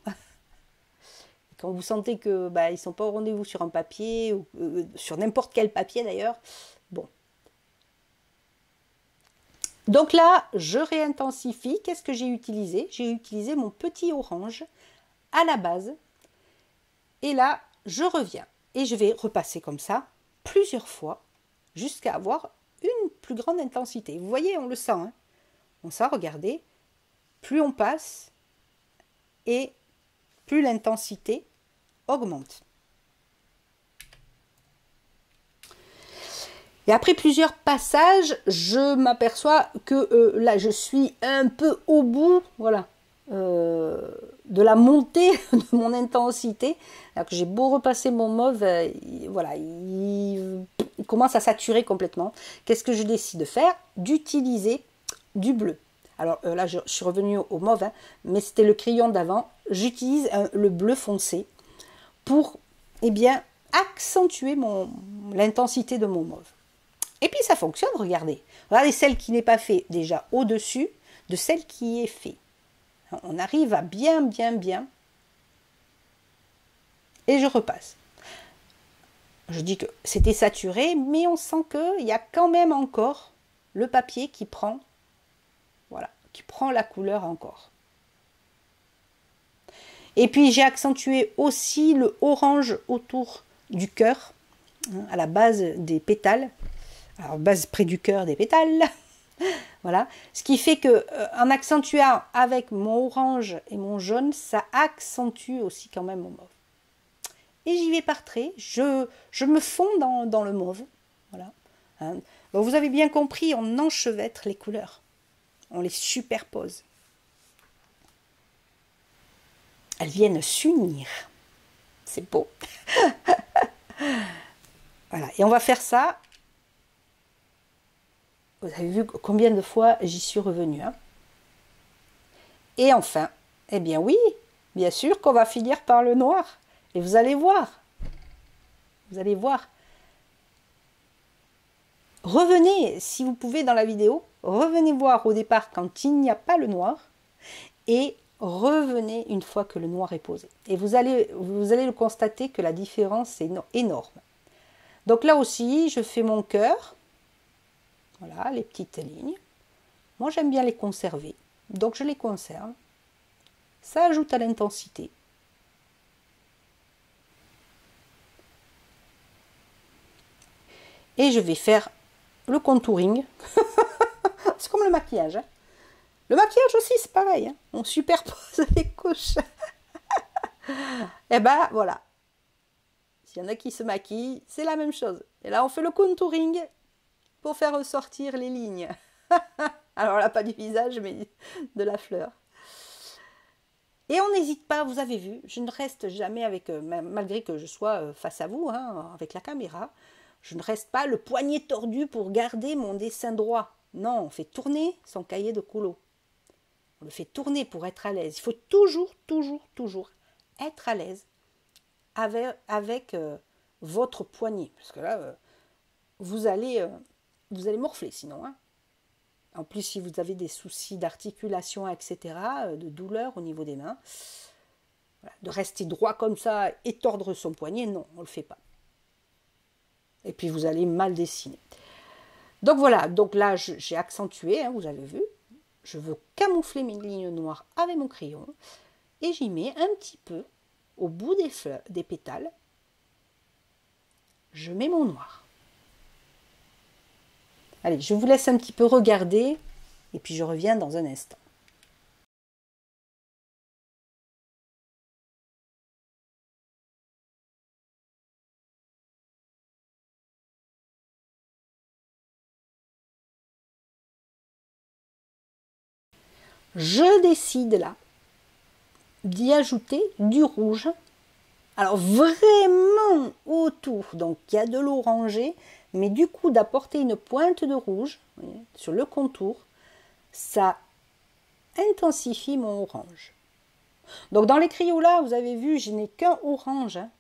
Quand vous sentez que ils ne sont pas au rendez-vous sur un papier, ou sur n'importe quel papier d'ailleurs, bon. Donc là, je réintensifie. Qu'est-ce que j'ai utilisé? J'ai utilisé mon petit orange à la base. Et là, je reviens. Et je vais repasser comme ça plusieurs fois jusqu'à avoir une plus grande intensité. Vous voyez, on le sent. Hein, on sent, regardez, plus on passe et plus l'intensité augmente. Et après plusieurs passages, je m'aperçois que là, je suis un peu au bout, voilà, de la montée de mon intensité. Alors que j'ai beau repasser mon mauve, voilà, il commence à saturer complètement. Qu'est-ce que je décide de faire? D'utiliser du bleu. Alors là, je suis revenue au mauve, hein, mais c'était le crayon d'avant. J'utilise le bleu foncé pour, eh bien, accentuer l'intensité de mon mauve. Et puis ça fonctionne, regardez. Regardez celle qui n'est pas faite déjà au-dessus de celle qui est faite. On arrive à bien. Et je repasse. Je dis que c'était saturé, mais on sent qu'il y a quand même encore le papier qui prend, voilà, qui prend la couleur encore. Et puis j'ai accentué aussi le orange autour du cœur, à la base des pétales. Alors base près du cœur des pétales. Voilà. Ce qui fait que en accentuant avec mon orange et mon jaune, ça accentue aussi quand même mon mauve. Et j'y vais par traits, je me fonds dans le mauve. Voilà. Hein. Donc vous avez bien compris, on enchevêtre les couleurs. On les superpose. Elles viennent s'unir. C'est beau. Voilà. Et on va faire ça. Vous avez vu combien de fois j'y suis revenue. Hein. Et enfin, eh bien oui, bien sûr qu'on va finir par le noir. Et vous allez voir. Vous allez voir. Revenez, si vous pouvez, dans la vidéo. Revenez voir au départ quand il n'y a pas le noir. Et revenez une fois que le noir est posé. Et vous allez le constater que la différence est énorme. Donc là aussi, je fais mon cœur. Voilà, les petites lignes. Moi, j'aime bien les conserver. Donc, je les conserve. Ça ajoute à l'intensité. Et je vais faire le contouring. C'est comme le maquillage. Hein. Le maquillage aussi, c'est pareil. Hein. On superpose les couches. Et ben, voilà. S'il y en a qui se maquillent, c'est la même chose. Et là, on fait le contouring pour faire ressortir les lignes. Alors là, pas du visage, mais de la fleur. Et on n'hésite pas, vous avez vu, je ne reste jamais avec, malgré que je sois face à vous, hein, avec la caméra, je ne reste pas le poignet tordu pour garder mon dessin droit. Non, on fait tourner son cahier de colo. On le fait tourner pour être à l'aise. Il faut toujours être à l'aise avec votre poignet. Parce que là, vous allez morfler sinon. Hein. En plus, si vous avez des soucis d'articulation, etc., de douleur au niveau des mains, voilà, de rester droit comme ça et tordre son poignet, non, on ne le fait pas. Et puis, vous allez mal dessiner. Donc voilà, donc là, j'ai accentué, hein, vous avez vu. Je veux camoufler mes lignes noires avec mon crayon. Et j'y mets un petit peu au bout des fleurs, des pétales. Je mets mon noir. Allez, je vous laisse un petit peu regarder. Et puis, je reviens dans un instant. Je décide là d'y ajouter du rouge. Alors vraiment autour, donc il y a de l'orangé, mais du coup d'apporter une pointe de rouge voyez, sur le contour, ça intensifie mon orange. Donc dans les Crayolas, vous avez vu, je n'ai qu'un orange, hein,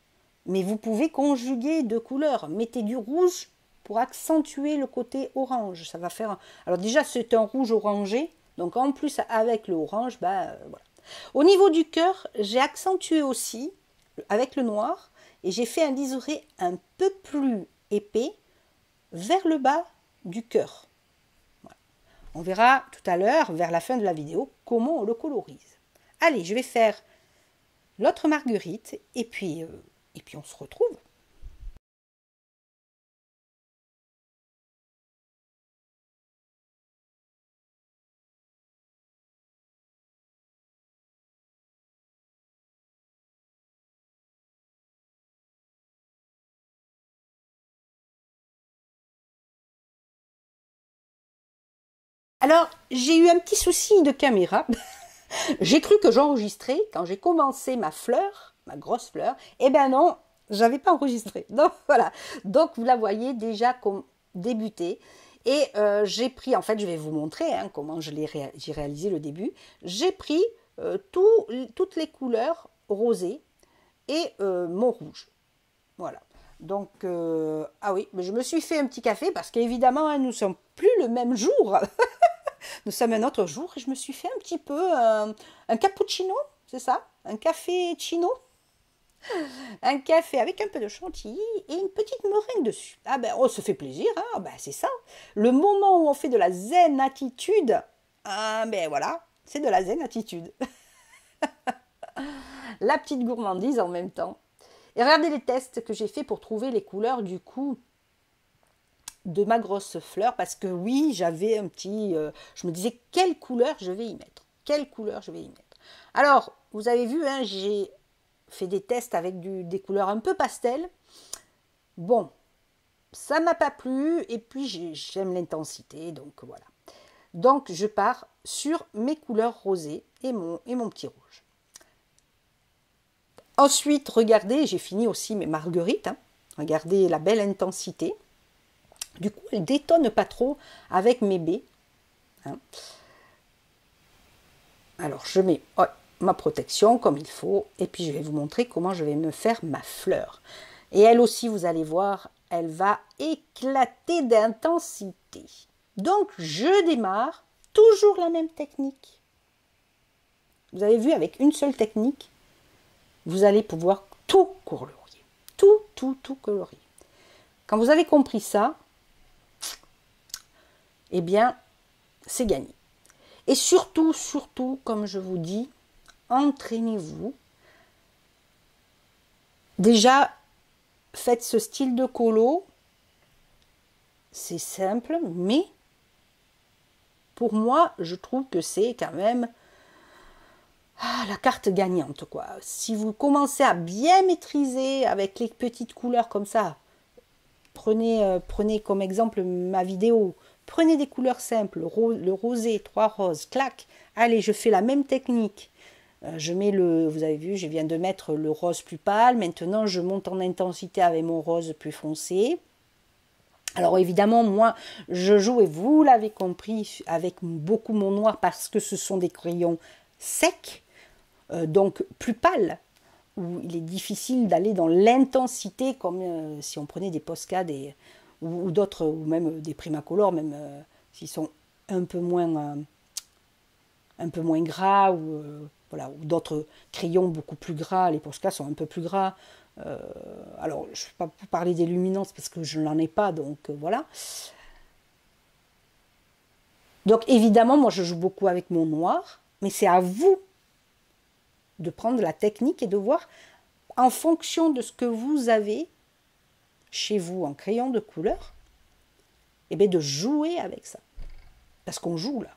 mais vous pouvez conjuguer deux couleurs. Mettez du rouge pour accentuer le côté orange. Ça va faire. Alors déjà c'est un rouge orangé, donc en plus avec le orange, bah voilà. Au niveau du cœur, j'ai accentué aussi avec le noir et j'ai fait un liseré un peu plus épais vers le bas du cœur. Voilà. On verra tout à l'heure, vers la fin de la vidéo, comment on le colorise. Allez, je vais faire l'autre marguerite et puis on se retrouve. Alors, j'ai eu un petit souci de caméra. J'ai cru que j'enregistrais quand j'ai commencé ma fleur, ma grosse fleur. Eh ben non, j'avais pas enregistré. Donc voilà. Donc vous la voyez déjà comme débuter. Et j'ai pris, en fait, je vais vous montrer hein, comment j'ai réalisé le début. J'ai pris toutes les couleurs rosées et mon rouge. Voilà. Donc, ah oui, mais je me suis fait un petit café parce qu'évidemment, hein, nous ne sommes plus le même jour. Nous sommes un autre jour et je me suis fait un petit peu un cappuccino, c'est ça? Un café chino? Un café avec un peu de chantilly et une petite meringue dessus. Ah ben, on se fait plaisir, hein? Ah ben, c'est ça. Le moment où on fait de la zen attitude, ah ben voilà, c'est de la zen attitude. La petite gourmandise en même temps. Et regardez les tests que j'ai fait pour trouver les couleurs du coup de ma grosse fleur parce que oui, j'avais un petit... je me disais quelle couleur je vais y mettre. Quelle couleur je vais y mettre. Alors, vous avez vu, hein, j'ai fait des tests avec des couleurs un peu pastel. Bon, ça m'a pas plu et puis j'aime l'intensité, donc voilà. Donc, je pars sur mes couleurs rosées et mon petit rouge. Ensuite, regardez, j'ai fini aussi mes marguerites. Hein. Regardez la belle intensité. Du coup, elle ne détonne pas trop avec mes baies. Hein. Alors, je mets ma protection comme il faut. Et puis, je vais vous montrer comment je vais me faire ma fleur. Et elle aussi, vous allez voir, elle va éclater d'intensité. Donc, je démarre. Toujours la même technique. Vous avez vu, avec une seule technique, vous allez pouvoir tout colorier. Tout colorier. Quand vous avez compris ça, eh bien, c'est gagné. Et surtout, comme je vous dis, entraînez-vous. Déjà, faites ce style de colo. C'est simple, mais pour moi, je trouve que c'est quand même la carte gagnante, quoi. Si vous commencez à bien maîtriser avec les petites couleurs comme ça, prenez comme exemple ma vidéo. Prenez des couleurs simples, le rosé, 3 roses, clac. Allez, je fais la même technique. Je mets vous avez vu, je viens de mettre le rose plus pâle. Maintenant, je monte en intensité avec mon rose plus foncé. Alors évidemment, moi, je joue, et vous l'avez compris, avec beaucoup mon noir parce que ce sont des crayons secs, donc plus pâles, où il est difficile d'aller dans l'intensité comme si on prenait des Posca ou d'autres, ou même des Primacolor, même s'ils sont un peu moins gras, voilà, ou d'autres crayons beaucoup plus gras. Les Posca sont un peu plus gras. Alors, je ne vais pas vous parler des luminances parce que je n'en ai pas, donc voilà. Donc, évidemment, moi, je joue beaucoup avec mon noir, mais c'est à vous de prendre la technique et de voir, en fonction de ce que vous avez chez vous en crayon de couleur, et bien de jouer avec ça. Parce qu'on joue là.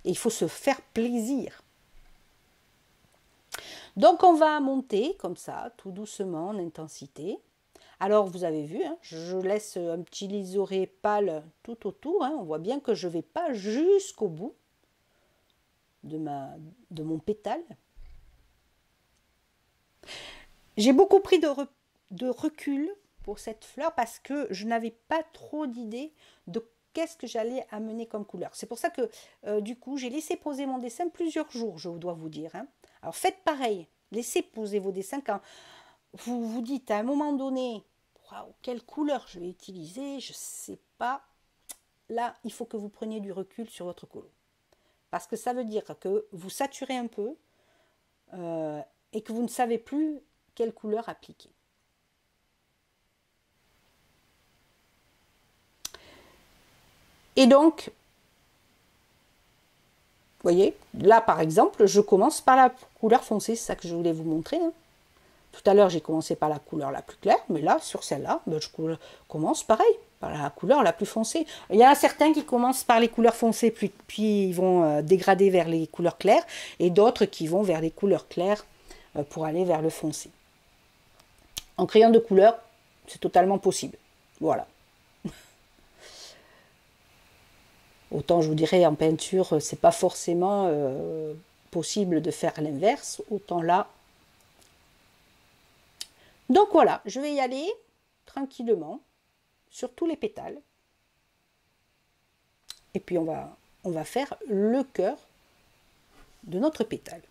Et il faut se faire plaisir. Donc on va monter comme ça, tout doucement en intensité. Alors vous avez vu, hein, je laisse un petit liseré pâle tout autour. Hein, on voit bien que je ne vais pas jusqu'au bout de mon pétale. J'ai beaucoup pris de recul pour cette fleur parce que je n'avais pas trop d'idées de qu'est-ce que j'allais amener comme couleur. C'est pour ça que du coup j'ai laissé poser mon dessin plusieurs jours, je dois vous dire. Hein. Alors faites pareil, laissez poser vos dessins quand vous vous dites à un moment donné, waouh, quelle couleur je vais utiliser, je ne sais pas. Là, il faut que vous preniez du recul sur votre colo. Parce que ça veut dire que vous saturez un peu et que vous ne savez plus quelle couleur appliquer. Et donc, vous voyez, là par exemple, je commence par la couleur foncée, c'est ça que je voulais vous montrer. Hein. Tout à l'heure, j'ai commencé par la couleur la plus claire, mais là, sur celle-là, ben, je commence pareil, par la couleur la plus foncée. Il y en a certains qui commencent par les couleurs foncées, puis ils vont dégrader vers les couleurs claires, et d'autres qui vont vers les couleurs claires pour aller vers le foncé. En crayon de couleur, c'est totalement possible. Voilà. Autant je vous dirais en peinture, c'est pas forcément possible de faire l'inverse, autant là. Donc voilà, je vais y aller tranquillement sur tous les pétales. Et puis on va faire le cœur de notre pétale.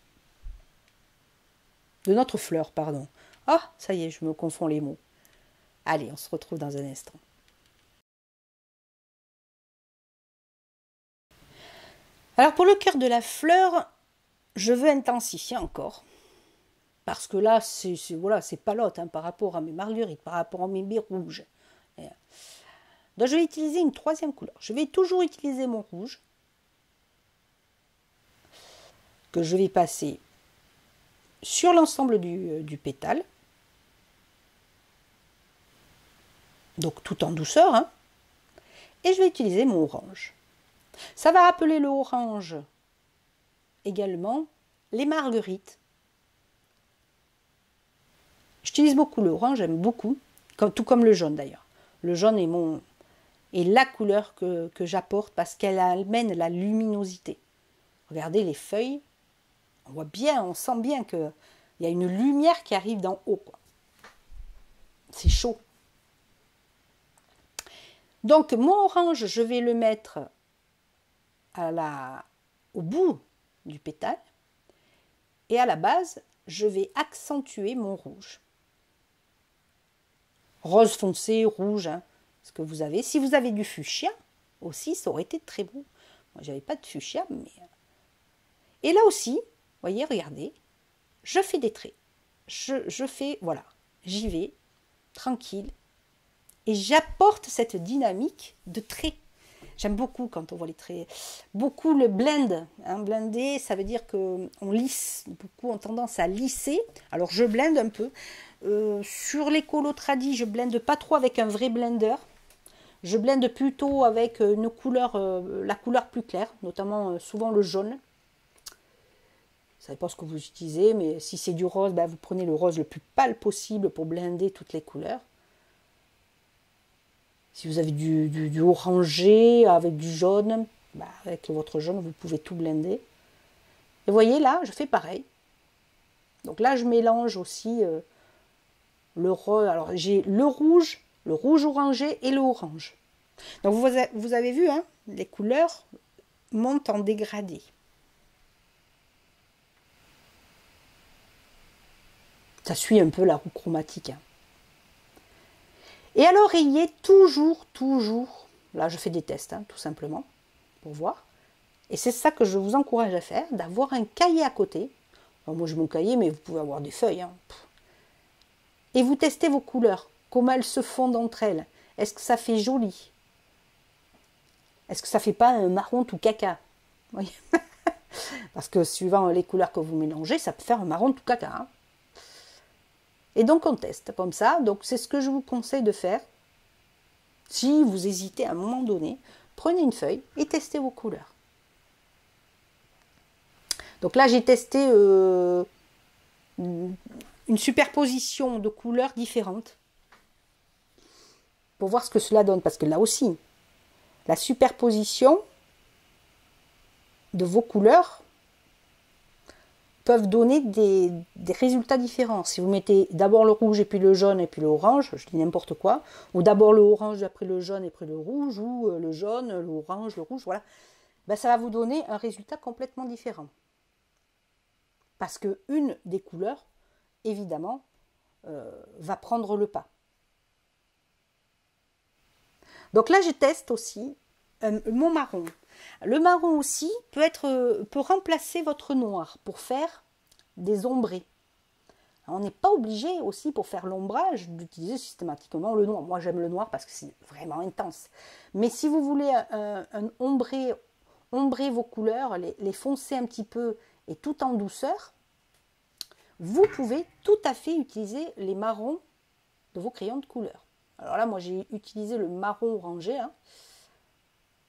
De notre fleur, pardon. Ah, ça y est, je me confonds les mots. Allez, on se retrouve dans un instant. Alors pour le cœur de la fleur, je veux intensifier encore. Parce que là, voilà, c'est palote par rapport à mes marguerites, par rapport à mes baies rouges. Donc je vais utiliser une troisième couleur. Je vais toujours utiliser mon rouge. Que je vais passer sur l'ensemble du pétale. Donc tout en douceur. Hein. Et je vais utiliser mon orange. Ça va rappeler le orange également les marguerites. J'utilise beaucoup le orange, j'aime beaucoup, tout comme le jaune d'ailleurs. Le jaune est la couleur que j'apporte parce qu'elle amène la luminosité. Regardez les feuilles, on voit bien, on sent bien qu'il y a une lumière qui arrive d'en haut. C'est chaud. Donc mon orange, je vais le mettre au bout du pétale et à la base, je vais accentuer mon rouge. Rose foncé, rouge, hein, ce que vous avez. Si vous avez du fuchsia aussi, ça aurait été très beau. Moi, j'avais pas de fuchsia, mais... Et là aussi, voyez, regardez, je fais des traits. Je fais, voilà, j'y vais, tranquille. Et j'apporte cette dynamique de traits. J'aime beaucoup quand on voit les traits. Beaucoup le blend. Hein, blender, ça veut dire qu'on lisse. Beaucoup ont tendance à lisser. Alors, je blende un peu. Sur les colos tradis, je blende pas trop avec un vrai blender. Je blende plutôt avec une couleur, la couleur plus claire, notamment souvent le jaune. Vous savez pas ce que vous utilisez, mais si c'est du rose, ben, vous prenez le rose le plus pâle possible pour blender toutes les couleurs. Si vous avez du orangé avec du jaune, ben, avec votre jaune, vous pouvez tout blender. Et vous voyez là, je fais pareil. Donc là, je mélange aussi le rose. Alors j'ai le rouge orangé et le orange. Donc vous avez vu, hein, les couleurs montent en dégradé. Ça suit un peu la roue chromatique. Hein. Et à l'oreiller, toujours, là je fais des tests, hein, tout simplement, pour voir. Et c'est ça que je vous encourage à faire, d'avoir un cahier à côté. Alors moi j'ai mon cahier, mais vous pouvez avoir des feuilles. Hein. Et vous testez vos couleurs, comment elles se fondent entre elles. Est-ce que ça fait joli? Est-ce que ça fait pas un marron tout caca? Oui. Parce que suivant les couleurs que vous mélangez, ça peut faire un marron tout caca. Hein. Et donc on teste comme ça. Donc c'est ce que je vous conseille de faire. Si vous hésitez à un moment donné, prenez une feuille et testez vos couleurs. Donc là j'ai testé une superposition de couleurs différentes pour voir ce que cela donne. Parce que là aussi, la superposition de vos couleurs peuvent donner des résultats différents. Si vous mettez d'abord le rouge et puis le jaune et puis l'orange, je dis n'importe quoi, ou d'abord le orange après le jaune et puis le rouge, ou le jaune, l'orange, le rouge, voilà, ben ça va vous donner un résultat complètement différent. Parce que une des couleurs, évidemment, va prendre le pas. Donc là, je teste aussi mon marron. Le marron aussi peut remplacer votre noir pour faire des ombrés. On n'est pas obligé aussi pour faire l'ombrage d'utiliser systématiquement le noir. Moi j'aime le noir parce que c'est vraiment intense. Mais si vous voulez ombrer vos couleurs, les foncer un petit peu et tout en douceur, vous pouvez tout à fait utiliser les marrons de vos crayons de couleur. Alors là moi j'ai utilisé le marron orangé, hein.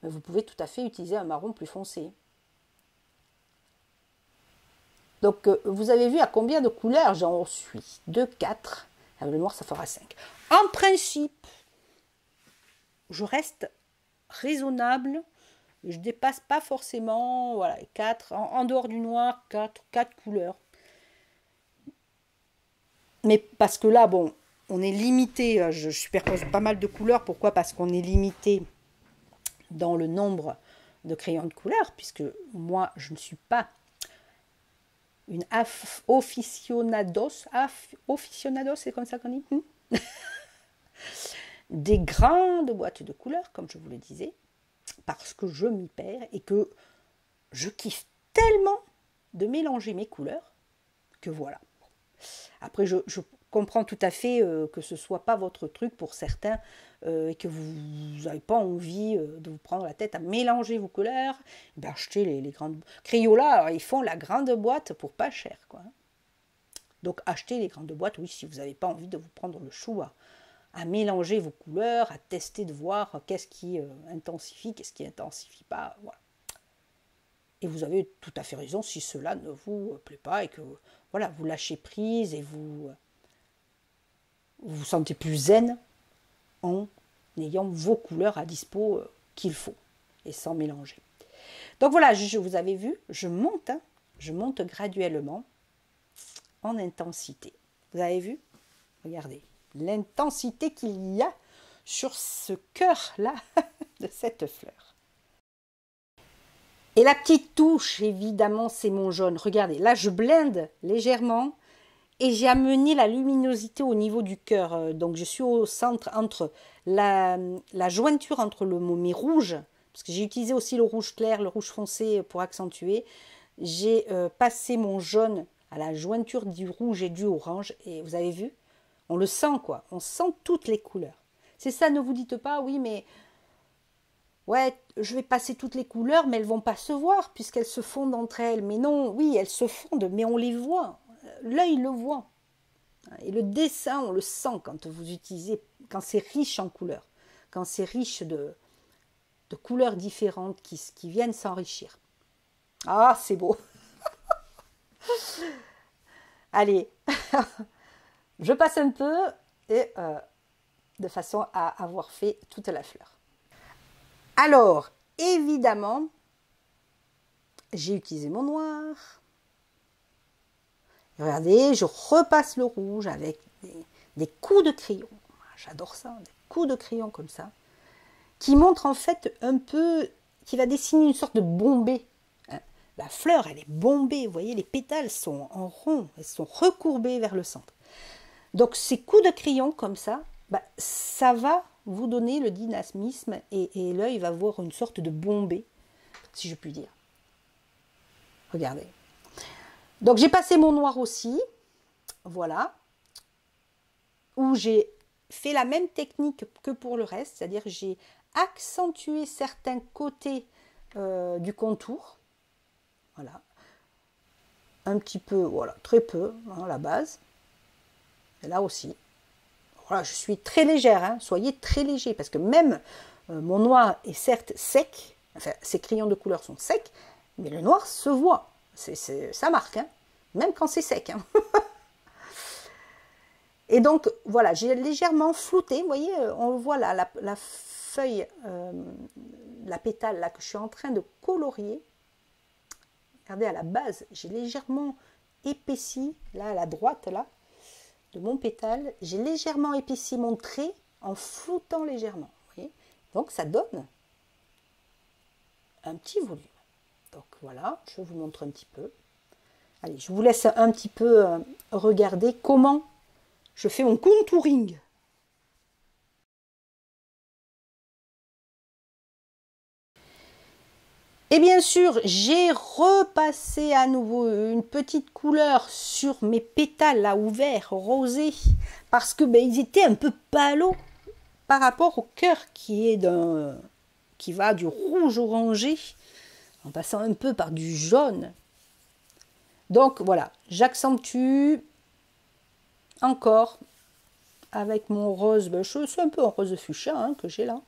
Mais vous pouvez tout à fait utiliser un marron plus foncé. Donc, vous avez vu à combien de couleurs j'en suis? 2, 4. Avec le noir, ça fera 5. En principe, je reste raisonnable Je dépasse pas forcément, voilà, 4, en dehors du noir, quatre couleurs. Mais parce que là, bon, on est limité, je superpose pas mal de couleurs. Pourquoi? Parce qu'on est limité dans le nombre de crayons de couleur, puisque moi, je ne suis pas une aficionados, c'est comme ça qu'on dit, des grandes boîtes de couleurs, comme je vous le disais, parce que je m'y perds et que je kiffe tellement de mélanger mes couleurs que voilà. Après, je comprends tout à fait que ce ne soit pas votre truc pour certains et que vous n'avez pas envie de vous prendre la tête à mélanger vos couleurs. Ben, achetez les grandes... Crayola, ils font la grande boîte pour pas cher, quoi. Donc, achetez les grandes boîtes, oui, si vous n'avez pas envie de vous prendre le chou à mélanger vos couleurs, à tester, de voir qu'est-ce qui intensifie, qu'est-ce qui intensifie pas, voilà. Et vous avez tout à fait raison si cela ne vous plaît pas et que voilà, vous lâchez prise et vous vous sentez plus zen en ayant vos couleurs à dispo qu'il faut et sans mélanger. Donc voilà, vous avez vu, je monte graduellement en intensité. Vous avez vu? Regardez l'intensité qu'il y a sur ce cœur-là de cette fleur. Et la petite touche, évidemment, c'est mon jaune. Regardez, là, je blende légèrement et j'ai amené la luminosité au niveau du cœur. Donc, je suis au centre entre la jointure entre le mes rouge, parce que j'ai utilisé aussi le rouge clair, le rouge foncé pour accentuer. J'ai passé mon jaune à la jointure du rouge et du orange. Et vous avez vu? On le sent, quoi. On sent toutes les couleurs. C'est ça, ne vous dites pas, oui, mais... ouais, je vais passer toutes les couleurs, mais elles ne vont pas se voir puisqu'elles se fondent entre elles. Mais non, oui, elles se fondent, mais on les voit. L'œil le voit. Et le dessin, on le sent quand vous utilisez, quand c'est riche en couleurs, quand c'est riche de couleurs différentes qui viennent s'enrichir. Ah, c'est beau. Allez, je passe un peu et de façon à avoir fait toute la fleur. Alors, évidemment, j'ai utilisé mon noir. Regardez, je repasse le rouge avec des coups de crayon. J'adore ça, des coups de crayon comme ça, qui montrent en fait un peu, qui va dessiner une sorte de bombée. La fleur, elle est bombée, vous voyez, les pétales sont en rond, elles sont recourbées vers le centre. Donc ces coups de crayon comme ça, ça va vous donner le dynamisme et l'œil va voir une sorte de bombée, si je puis dire. Regardez. Donc j'ai passé mon noir aussi, voilà, où j'ai fait la même technique que pour le reste, c'est-à-dire j'ai accentué certains côtés du contour, voilà, un petit peu, voilà, très peu, hein, la base, et là aussi. Voilà, je suis très légère, hein, soyez très léger, parce que même mon noir est certes sec, enfin ces crayons de couleur sont secs, mais le noir se voit, ça marque, hein, même quand c'est sec. Hein. Et donc voilà, j'ai légèrement flouté, vous voyez, on voit là, la feuille, la pétale là que je suis en train de colorier. Regardez à la base, j'ai légèrement épaissi, là à la droite là, de mon pétale, j'ai légèrement épaissi mon trait en floutant légèrement. Vous voyez, donc ça donne un petit volume. Donc voilà, je vous montre un petit peu. Allez, je vous laisse un petit peu regarder comment je fais mon contouring. Et bien sûr, j'ai repassé à nouveau une petite couleur sur mes pétales là ouverts, rosés, parce que ils étaient un peu palos par rapport au cœur qui va du rouge orangé, en passant un peu par du jaune. Donc voilà, j'accentue encore avec mon rose, c'est un peu un rose fuchsia hein, que j'ai là.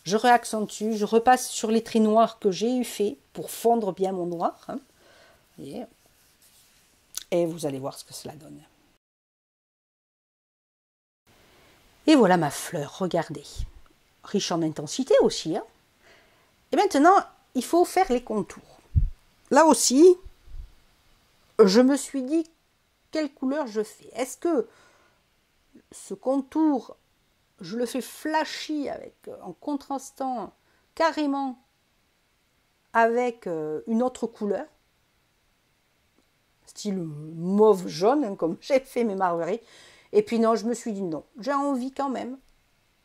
Je réaccentue, je repasse sur les traits noirs que j'ai eu fait pour fondre bien mon noir. Hein. Et vous allez voir ce que cela donne. Et voilà ma fleur, regardez. Riche en intensité aussi. Hein. Et maintenant, il faut faire les contours. Là aussi, je me suis dit, quelle couleur je fais? Est-ce que ce contour, je le fais flashy en contrastant carrément avec une autre couleur, style mauve jaune, hein, comme j'ai fait mes marguerites. Et puis non, je me suis dit non, j'ai envie quand même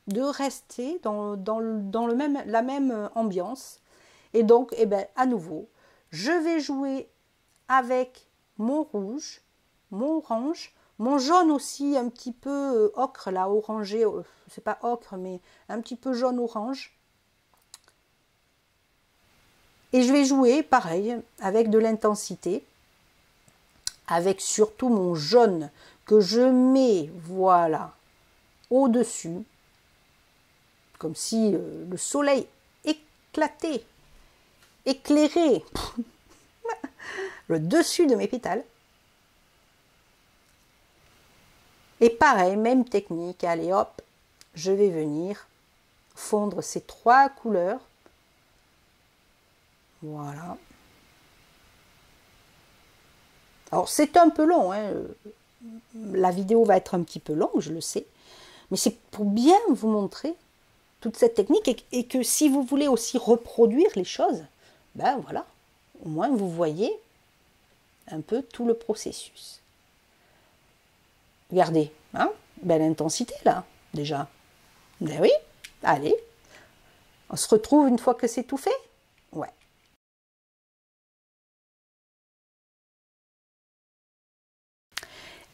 de rester dans la même ambiance. Et donc, eh ben, à nouveau, je vais jouer avec mon rouge, mon orange, mon jaune aussi, un petit peu ocre, là, orangé, c'est pas ocre, mais un petit peu jaune-orange. Et je vais jouer, pareil, avec de l'intensité, avec surtout mon jaune que je mets, voilà, au-dessus, comme si le soleil éclatait, éclairait le dessus de mes pétales. Et pareil, même technique, allez hop, je vais venir fondre ces trois couleurs. Voilà. Alors c'est un peu long, hein. La vidéo va être un petit peu longue, je le sais, mais c'est pour bien vous montrer toute cette technique et que si vous voulez aussi reproduire les choses, ben voilà, au moins vous voyez un peu tout le processus. Regardez, hein, belle intensité là, déjà. Ben oui, allez, on se retrouve une fois que c'est tout fait. Ouais.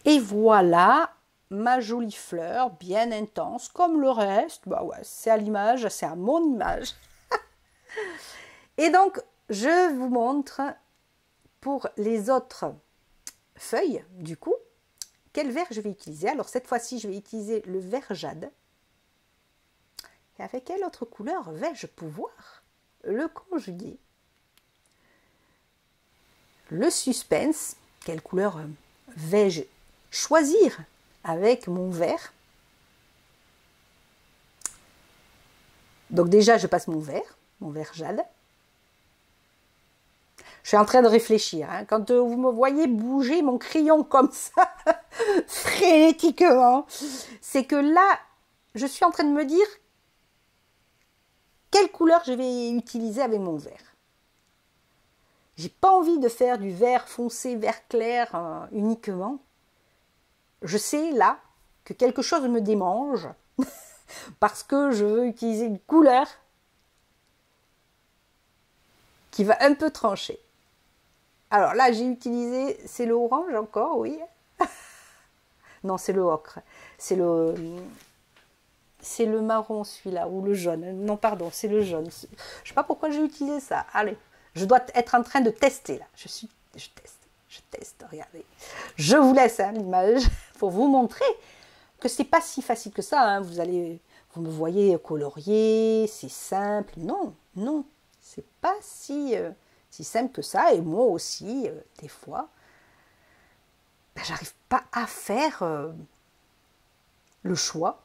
Et voilà ma jolie fleur, bien intense, comme le reste. Bah ouais, c'est à l'image, c'est à mon image. Et donc, je vous montre pour les autres feuilles, du coup, quel vert je vais utiliser. Alors, cette fois-ci, je vais utiliser le vert jade. Et avec quelle autre couleur vais-je pouvoir le conjuguer? Le suspense, quelle couleur vais-je choisir avec mon vert? Donc déjà, je passe mon vert jade. Je suis en train de réfléchir. Hein. Quand vous me voyez bouger mon crayon comme ça, frénétiquement, c'est que là, je suis en train de me dire quelle couleur je vais utiliser avec mon vert. J'ai pas envie de faire du vert foncé, vert clair uniquement. Je sais là que quelque chose me démange parce que je veux utiliser une couleur qui va un peu trancher. Alors là, j'ai utilisé, c'est le orange encore, oui. Non, c'est le ocre. C'est le marron celui-là, ou le jaune. Non, pardon, c'est le jaune. Je ne sais pas pourquoi j'ai utilisé ça. Allez, je dois être en train de tester là. Je teste, regardez. Je vous laisse hein, l'image pour vous montrer que c'est pas si facile que ça. Hein. Vous me voyez colorier, c'est simple. Non, non, c'est pas si simple que ça. Et moi aussi, des fois, ben, j'arrive pas à faire le choix.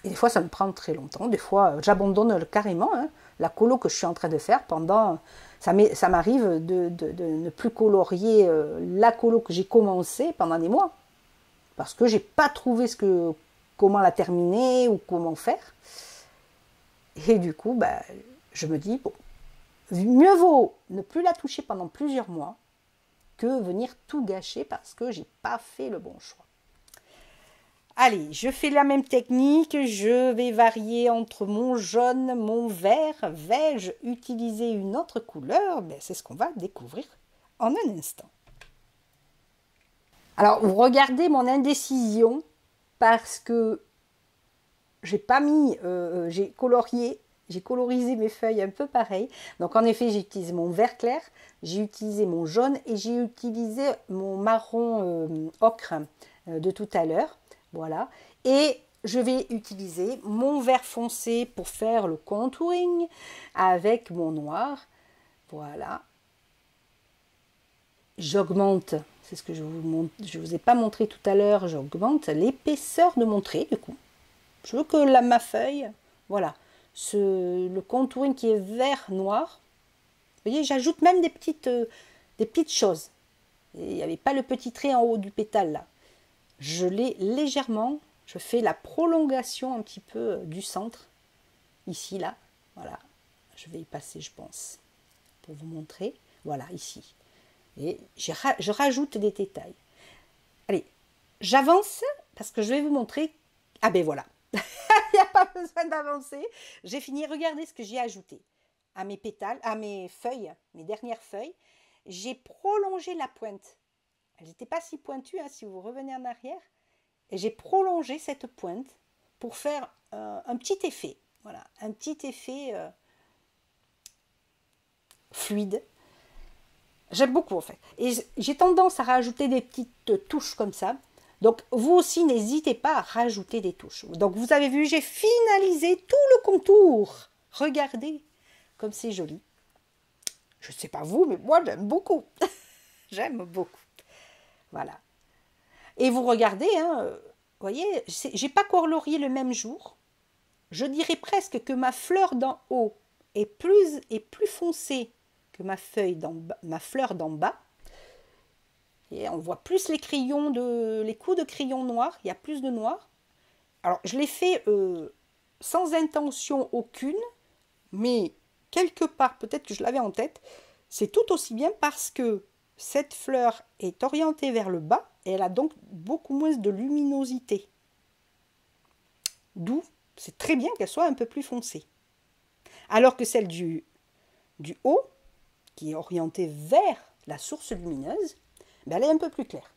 Et des fois, ça me prend très longtemps. Des fois, j'abandonne carrément hein, la colo que je suis en train de faire pendant... Ça m'arrive de ne plus colorier la colo que j'ai commencé pendant des mois. Parce que j'ai pas trouvé comment la terminer ou comment faire. Et du coup, bah, je me dis, bon, mieux vaut ne plus la toucher pendant plusieurs mois que venir tout gâcher parce que j'ai pas fait le bon choix. Allez, je fais la même technique, je vais varier entre mon jaune, mon vert. Vais-je utiliser une autre couleur? Ben, c'est ce qu'on va découvrir en un instant. Alors, vous regardez mon indécision parce que j'ai pas mis, j'ai colorisé mes feuilles un peu pareil. Donc, en effet, j'ai utilisé mon vert clair, j'ai utilisé mon jaune et j'ai utilisé mon marron ocre de tout à l'heure. Voilà. Et je vais utiliser mon vert foncé pour faire le contouring avec mon noir. Voilà. J'augmente, c'est ce que je vous ai pas montré tout à l'heure, j'augmente l'épaisseur de mon trait du coup. Je veux que ma feuille, voilà, le contouring qui est vert-noir. Vous voyez, j'ajoute même des petites choses. Il n'y avait pas le petit trait en haut du pétale là. Je l'ai légèrement, je fais la prolongation un petit peu du centre, ici, là. Voilà, je vais y passer, je pense, pour vous montrer. Voilà, ici. Et je rajoute des détails. Allez, j'avance parce que je vais vous montrer. Ah ben voilà, il n'y a pas besoin d'avancer. J'ai fini, regardez ce que j'ai ajouté à mes pétales, à mes feuilles, mes dernières feuilles. J'ai prolongé la pointe. Elle n'était pas si pointue, hein, si vous revenez en arrière. Et j'ai prolongé cette pointe pour faire un petit effet. Voilà, un petit effet fluide. J'aime beaucoup en fait. Et j'ai tendance à rajouter des petites touches comme ça. Donc vous aussi, n'hésitez pas à rajouter des touches. Donc vous avez vu, j'ai finalisé tout le contour. Regardez comme c'est joli. Je ne sais pas vous, mais moi j'aime beaucoup. J'aime beaucoup. Voilà. Et vous regardez, hein, voyez, j'ai pas colorié le même jour. Je dirais presque que ma fleur d'en haut est plus foncée que ma fleur d'en bas. Et on voit plus les coups de crayon noir, il y a plus de noir. Alors je l'ai fait sans intention aucune, mais quelque part, peut-être que je l'avais en tête, c'est tout aussi bien parce que cette fleur est orientée vers le bas et elle a donc beaucoup moins de luminosité. D'où c'est très bien qu'elle soit un peu plus foncée. Alors que celle du haut, qui est orientée vers la source lumineuse, ben elle est un peu plus claire.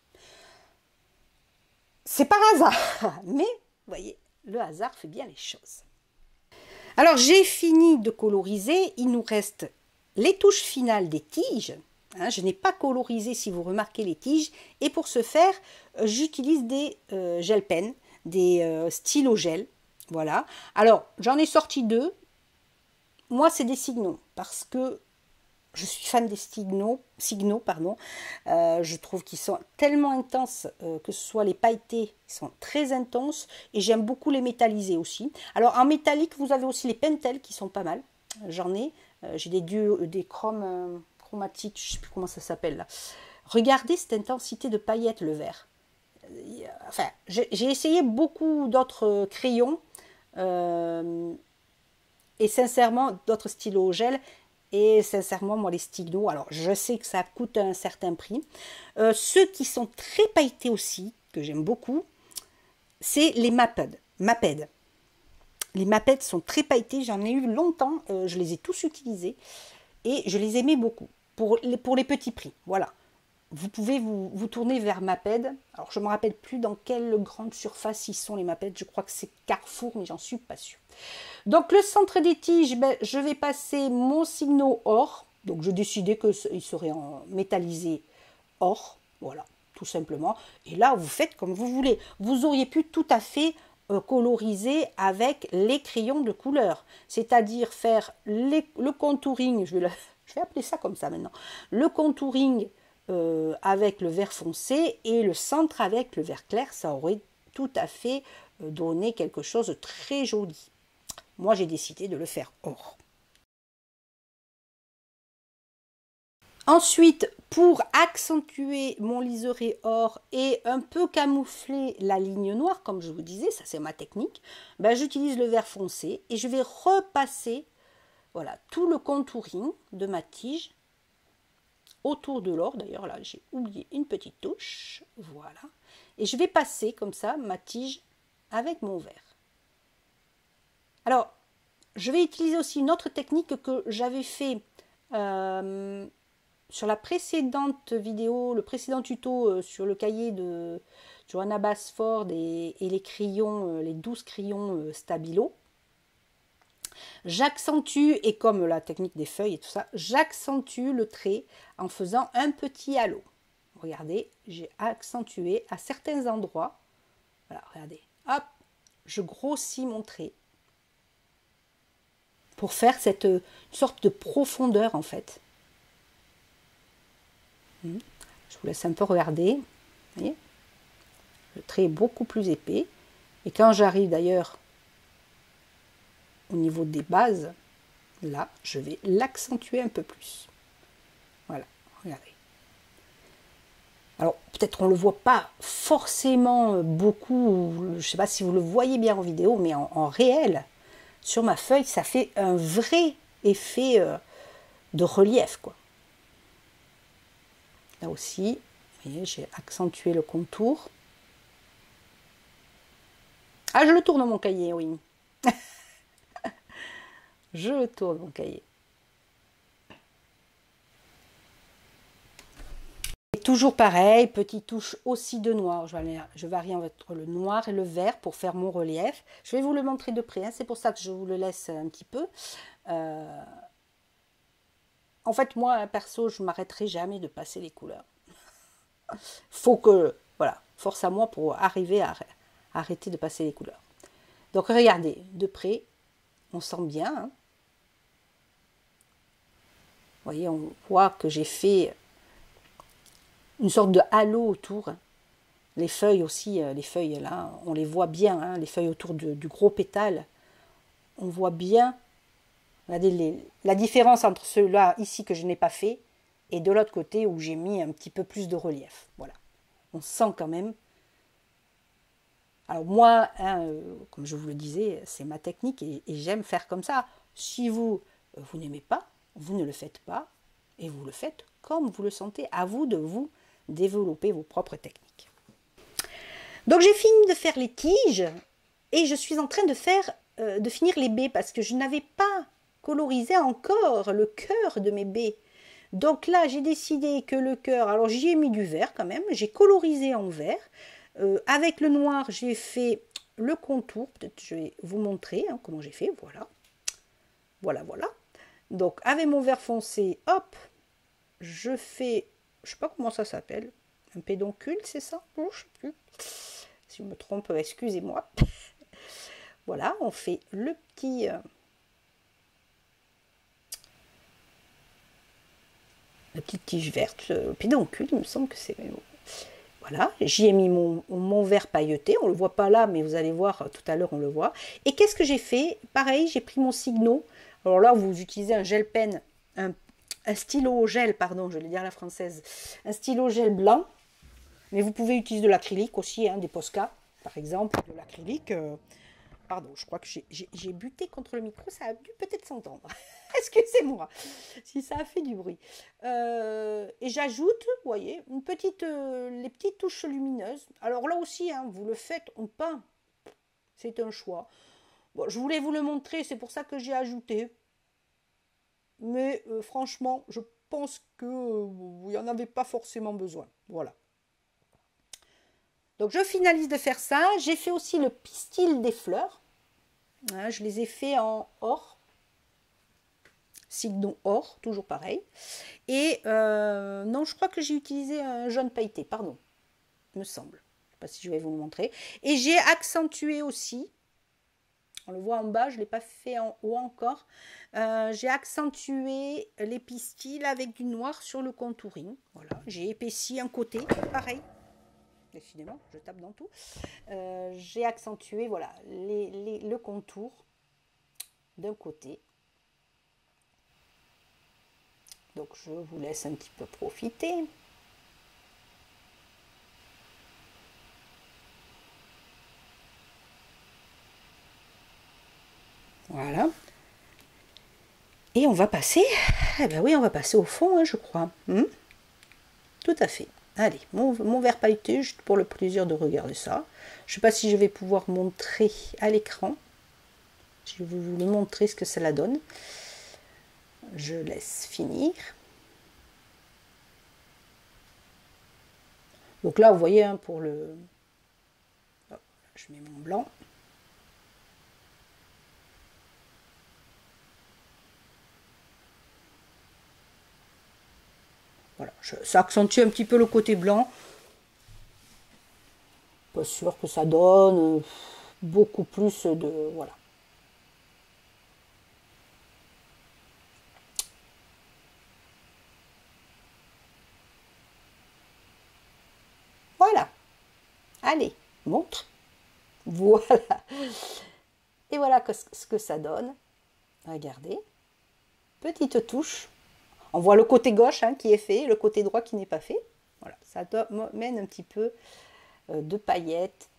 C'est par hasard, mais vous voyez, le hasard fait bien les choses. Alors j'ai fini de coloriser, il nous reste les touches finales des tiges. Hein, je n'ai pas colorisé, si vous remarquez, les tiges. Et pour ce faire, j'utilise des gel pens, des stylos gel. Voilà. Alors, j'en ai sorti 2. Moi, c'est des Signo, parce que je suis fan des Signo, pardon. Je trouve qu'ils sont tellement intenses, que ce soit les pailletés, ils sont très intenses. Et j'aime beaucoup les métallisés aussi. Alors, en métallique, vous avez aussi les Pentel qui sont pas mal. J'en ai. J'ai des chromatiques, je ne sais plus comment ça s'appelle là. Regardez cette intensité de paillettes, le vert. Enfin, j'ai essayé beaucoup d'autres crayons et sincèrement d'autres stylos au gel. Et sincèrement, moi, les stylos, alors je sais que ça coûte un certain prix. Ceux qui sont très pailletés aussi, que j'aime beaucoup, c'est les Maped. Les Maped sont très pailletés, j'en ai eu longtemps, je les ai tous utilisés et je les aimais beaucoup pour les petits prix. Voilà, vous pouvez vous tourner vers Maped. Alors je ne me rappelle plus dans quelle grande surface ils sont les Maped, je crois que c'est Carrefour, mais j'en suis pas sûre. Donc le centre des tiges, ben, je vais passer mon Signo or. Donc je décidais qu'il serait en métallisé or, voilà, tout simplement. Et là, vous faites comme vous voulez. Vous auriez pu tout à fait coloriser avec les crayons de couleur, c'est-à-dire faire le contouring, je vais appeler ça comme ça maintenant, le contouring avec le vert foncé et le centre avec le vert clair, ça aurait tout à fait donné quelque chose de très joli. Moi, j'ai décidé de le faire or. Ensuite, pour accentuer mon liseré or et un peu camoufler la ligne noire, comme je vous disais, ça c'est ma technique, ben, j'utilise le vert foncé et je vais repasser voilà, tout le contouring de ma tige autour de l'or. D'ailleurs, là, j'ai oublié une petite touche. Voilà. Et je vais passer comme ça ma tige avec mon vert. Alors, je vais utiliser aussi une autre technique que j'avais fait sur la précédente vidéo, le précédent tuto sur le cahier de Johanna Basford et les crayons, les 12 crayons Stabilo. J'accentue, et comme la technique des feuilles et tout ça, j'accentue le trait en faisant un petit halo. Regardez, j'ai accentué à certains endroits. Voilà, regardez, hop, je grossis mon trait pour faire cette sorte de profondeur en fait. Je vous laisse un peu regarder. Vous voyez, le trait est beaucoup plus épais. Et quand j'arrive d'ailleurs au niveau des bases, là, je vais l'accentuer un peu plus. Voilà, regardez. Alors, peut-être on ne le voit pas forcément beaucoup, je ne sais pas si vous le voyez bien en vidéo, mais en réel, sur ma feuille, ça fait un vrai effet de relief, quoi. Là aussi, vous voyez, j'ai accentué le contour. Ah, je le tourne mon cahier, oui. Je le tourne mon cahier. Et toujours pareil, petite touche aussi de noir. Je varie entre le noir et le vert pour faire mon relief. Je vais vous le montrer de près, hein. C'est pour ça que je vous le laisse un petit peu. En fait, moi, perso, je ne m'arrêterai jamais de passer les couleurs. Faut que, voilà, force à moi pour arriver à arrêter de passer les couleurs. Donc, regardez, de près, on sent bien. Hein. Vous voyez, on voit que j'ai fait une sorte de halo autour. Les feuilles aussi, les feuilles là, on les voit bien, hein, les feuilles autour du gros pétale. On voit bien, regardez la différence entre ceux-là ici que je n'ai pas fait et de l'autre côté où j'ai mis un petit peu plus de relief. Voilà, on sent quand même. Alors moi, hein, comme je vous le disais, c'est ma technique et j'aime faire comme ça. Si vous n'aimez pas, vous ne le faites pas et vous le faites comme vous le sentez. À vous de vous développer vos propres techniques. Donc j'ai fini de faire les tiges et je suis en train de finir les baies parce que je n'avais pas colorisé encore le cœur de mes baies. Donc là, j'ai décidé que le cœur, alors j'y ai mis du vert quand même, j'ai colorisé en vert. Avec le noir, j'ai fait le contour. Peut-être je vais vous montrer hein, comment j'ai fait. Voilà. Voilà, voilà. Donc avec mon vert foncé, hop, je fais, je sais pas comment ça s'appelle, un pédoncule, c'est ça? Oh, je sais plus. Si je me trompe, excusez-moi. Voilà, on fait le petit... la petite tige verte, le pédoncule, il me semble que c'est... Voilà, j'y ai mis mon vert pailleté, on ne le voit pas là, mais vous allez voir, tout à l'heure on le voit. Et qu'est-ce que j'ai fait? Pareil, j'ai pris mon Signo. Alors là, vous utilisez un gel pen, un stylo gel, pardon, je vais le dire à la française, un stylo gel blanc. Mais vous pouvez utiliser de l'acrylique aussi, hein, des Posca, par exemple, de l'acrylique. Pardon, je crois que j'ai buté contre le micro, ça a dû peut-être s'entendre. Excusez-moi si ça a fait du bruit. Et j'ajoute, vous voyez, les petites touches lumineuses. Alors là aussi, hein, vous le faites ou pas, c'est un choix. Bon, je voulais vous le montrer, c'est pour ça que j'ai ajouté. Mais franchement, je pense que vous n'y en avez pas forcément besoin. Voilà. Donc je finalise de faire ça. J'ai fait aussi le pistil des fleurs. Hein, je les ai fait en or. Signo or, toujours pareil. Et non, je crois que j'ai utilisé un jaune pailleté, pardon, me semble. Je ne sais pas si je vais vous le montrer. Et j'ai accentué aussi. On le voit en bas, je ne l'ai pas fait en haut encore. J'ai accentué les pistils avec du noir sur le contouring. Voilà, j'ai épaissi un côté, pareil. Décidément, je tape dans tout. J'ai accentué voilà, le contour d'un côté. Donc je vous laisse un petit peu profiter. Voilà. Et on va passer, eh ben oui, on va passer au fond, hein, je crois. Tout à fait. Allez, mon verre pailleté, juste pour le plaisir de regarder ça. Je ne sais pas si je vais pouvoir montrer à l'écran. Je vais vous montrer ce que cela donne. Je laisse finir. Donc là, vous voyez, hein, pour le... Oh, je mets mon blanc. Voilà, ça accentue un petit peu le côté blanc. Pas sûr que ça donne beaucoup plus de... Voilà. Voilà. Allez, montre. Voilà. Et voilà ce que ça donne. Regardez. Petite touche. On voit le côté gauche hein, qui est fait, le côté droit qui n'est pas fait. Voilà, ça mène un petit peu de paillettes.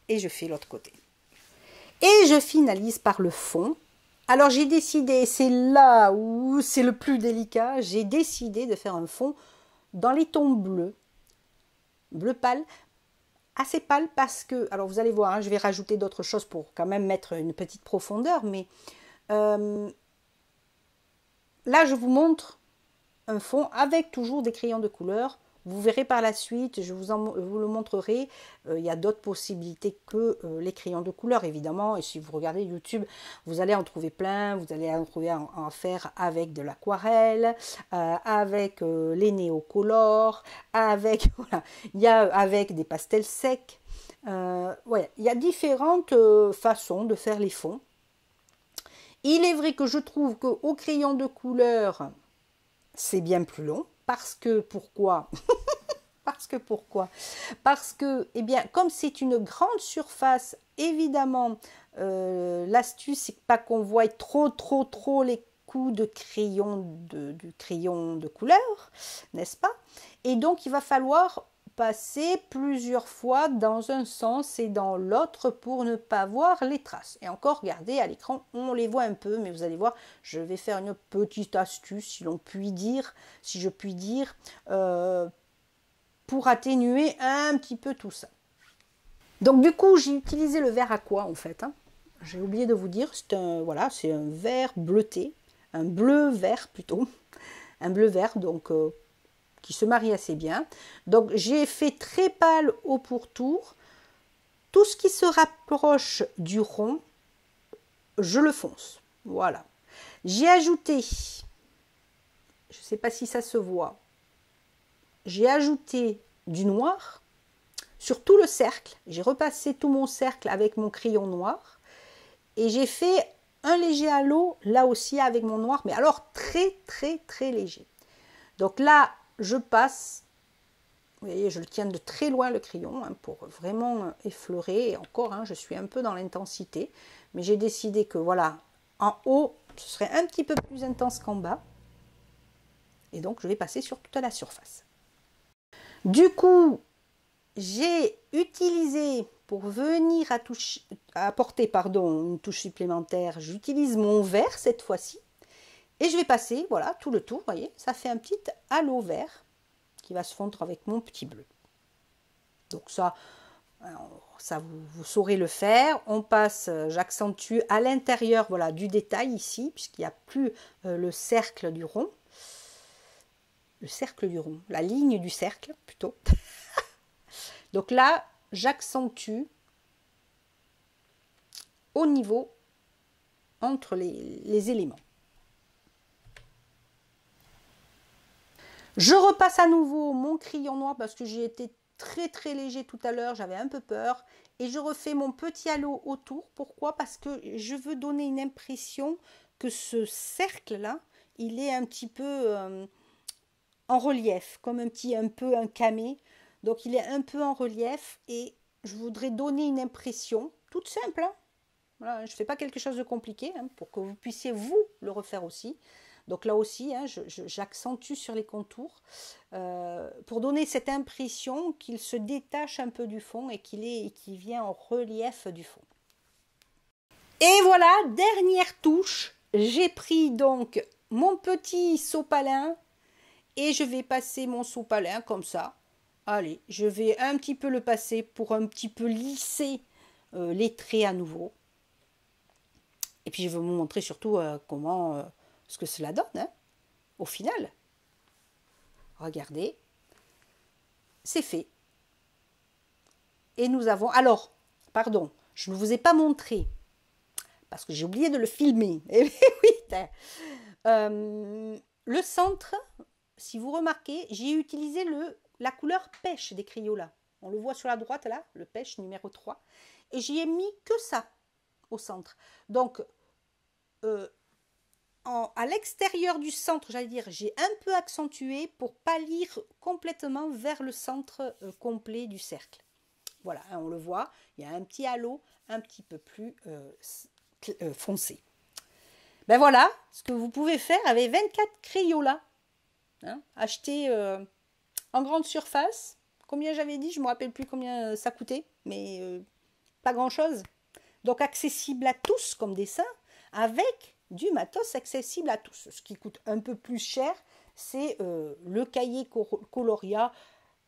Et je fais l'autre côté. Et je finalise par le fond. Alors j'ai décidé, c'est là où c'est le plus délicat, j'ai décidé de faire un fond dans les tons bleus. Bleu pâle, assez pâle parce que, alors vous allez voir, hein, je vais rajouter d'autres choses pour quand même mettre une petite profondeur, mais là je vous montre un fond avec toujours des crayons de couleur. Vous verrez par la suite, je vous le montrerai, il y a d'autres possibilités que les crayons de couleur évidemment, et si vous regardez YouTube, vous allez en trouver plein, vous allez en trouver en faire avec de l'aquarelle, avec les néocolores, avec, voilà, il y a avec des pastels secs, ouais, il y a différentes façons de faire les fonds. Il est vrai que je trouve qu'au crayon de couleur, c'est bien plus long, parce que, pourquoi Parce que, eh bien, comme c'est une grande surface, évidemment, l'astuce, c'est pas qu'on voit trop les coups de crayon du crayon de couleur, n'est-ce pas? Et donc, il va falloir passer plusieurs fois dans un sens et dans l'autre pour ne pas voir les traces. Et encore, regardez, à l'écran, on les voit un peu, mais vous allez voir, je vais faire une petite astuce, si l'on puis dire, si je puis dire, pour atténuer un petit peu tout ça. Donc du coup, j'ai utilisé le vert aqua en fait. Hein. J'ai oublié de vous dire, c'est un, voilà, c'est un vert bleuté, un bleu-vert plutôt, un bleu-vert donc qui se marie assez bien. Donc j'ai fait très pâle au pourtour. Tout ce qui se rapproche du rond, je le fonce. Voilà. J'ai ajouté, je ne sais pas si ça se voit, j'ai ajouté du noir sur tout le cercle. J'ai repassé tout mon cercle avec mon crayon noir et j'ai fait un léger halo là aussi avec mon noir, mais alors très léger. Donc là, je passe, vous voyez, je le tiens de très loin le crayon hein, pour vraiment effleurer. Et encore, hein, je suis un peu dans l'intensité, mais j'ai décidé que voilà, en haut, ce serait un petit peu plus intense qu'en bas. Et donc, je vais passer sur toute la surface. Du coup, j'ai utilisé, pour venir apporter une touche supplémentaire, j'utilise mon vert cette fois-ci. Et je vais passer, voilà, tout le tour, vous voyez, ça fait un petit halo vert qui va se fondre avec mon petit bleu. Donc ça vous saurez le faire. On passe, j'accentue à l'intérieur, voilà, du détail ici, puisqu'il n'y a plus le cercle du rond. Le cercle du rond, la ligne du cercle plutôt. Donc là, j'accentue au niveau entre les éléments. Je repasse à nouveau mon crayon noir parce que j'ai été très léger tout à l'heure, j'avais un peu peur. Et je refais mon petit halo autour. Pourquoi? Parce que je veux donner une impression que ce cercle-là, il est un petit peu en relief, comme un peu un camé. Donc il est un peu en relief et je voudrais donner une impression toute simple. Hein. Voilà, je ne fais pas quelque chose de compliqué hein, pour que vous puissiez vous le refaire aussi. Donc là aussi, hein, j'accentue sur les contours pour donner cette impression qu'il se détache un peu du fond et qu'il vient en relief du fond. Et voilà, dernière touche. J'ai pris donc mon petit sopalin et je vais passer mon sopalin comme ça. Allez, je vais un petit peu le passer pour un petit peu lisser les traits à nouveau. Et puis je vais vous montrer surtout comment ce que cela donne hein, au final. Regardez, c'est fait. Et nous avons... Alors, pardon, je ne vous ai pas montré, parce que j'ai oublié de le filmer. Eh oui, le centre, si vous remarquez, j'ai utilisé la couleur pêche des Crayolas. On le voit sur la droite là, le pêche numéro 3. Et j'y ai mis que ça au centre. Donc, à l'extérieur du centre, j'allais dire, j'ai un peu accentué pour pâlir complètement vers le centre complet du cercle. Voilà, hein, on le voit, il y a un petit halo un petit peu plus foncé. Ben voilà ce que vous pouvez faire avec 24 Crayola. Hein, acheter en grande surface. Combien j'avais dit, je ne me rappelle plus combien ça coûtait, mais pas grand-chose. Donc accessible à tous comme dessin, avec du matos accessible à tous. Ce qui coûte un peu plus cher, c'est le cahier Coloria.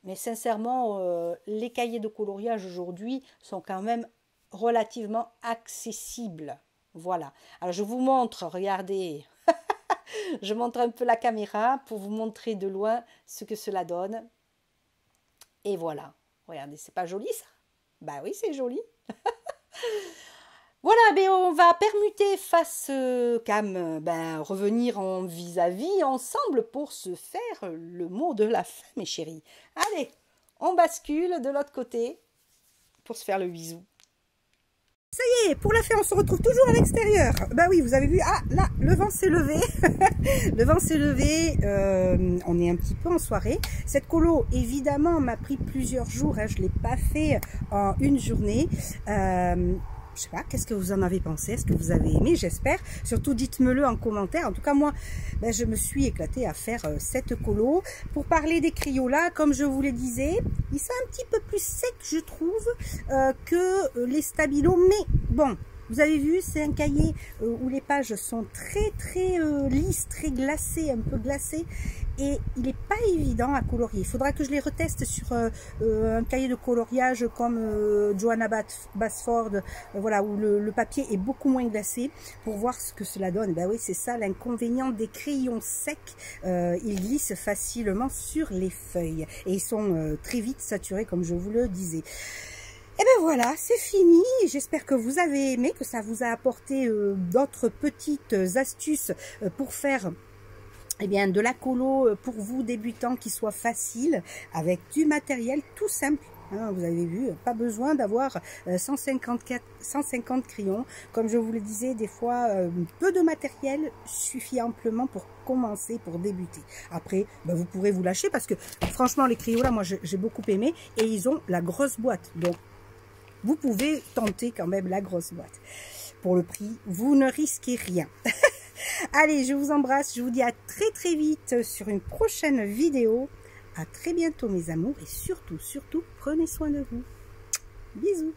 Mais sincèrement, les cahiers de coloriage aujourd'hui sont quand même relativement accessibles. Voilà. Alors je vous montre, regardez, je montre un peu la caméra pour vous montrer de loin ce que cela donne. Et voilà. Regardez, c'est pas joli ça? Bah oui, c'est joli. Voilà, ben on va permuter face cam, revenir en vis-à-vis ensemble pour se faire le mot de la fin, mes chéris. Allez, on bascule de l'autre côté pour se faire le bisou. Ça y est, pour la fin, on se retrouve toujours à l'extérieur. Bah oui, vous avez vu, ah là, le vent s'est levé. Le vent s'est levé, on est un petit peu en soirée. Cette colo, évidemment, m'a pris plusieurs jours, hein, je ne l'ai pas fait en une journée. Je sais pas, qu'est-ce que vous en avez pensé? Est-ce que vous avez aimé? J'espère. Surtout, dites-me-le en commentaire. En tout cas, moi, je me suis éclatée à faire cette colo. Pour parler des Crayola, comme je vous le disais, ils sont un petit peu plus secs, je trouve, que les Stabilo. Mais bon, vous avez vu, c'est un cahier où les pages sont très lisses, très glacées, un peu glacées. Et il n'est pas évident à colorier. Il faudra que je les reteste sur un cahier de coloriage comme Johanna Basford, voilà, où le papier est beaucoup moins glacé, pour voir ce que cela donne. Ben oui, c'est ça l'inconvénient des crayons secs. Ils glissent facilement sur les feuilles et ils sont très vite saturés, comme je vous le disais. Et ben voilà, c'est fini. J'espère que vous avez aimé, que ça vous a apporté d'autres petites astuces pour faire de la colo pour vous débutants qui soit facile, avec du matériel tout simple. Hein, vous avez vu, pas besoin d'avoir 150 crayons. Comme je vous le disais, des fois, peu de matériel suffit amplement pour commencer, pour débuter. Après, vous pourrez vous lâcher parce que franchement, les crayons là, moi j'ai beaucoup aimé et ils ont la grosse boîte. Donc, vous pouvez tenter quand même la grosse boîte. Pour le prix, vous ne risquez rien. Allez, je vous embrasse, je vous dis à très vite sur une prochaine vidéo. À très bientôt mes amours et surtout, prenez soin de vous. Bisous.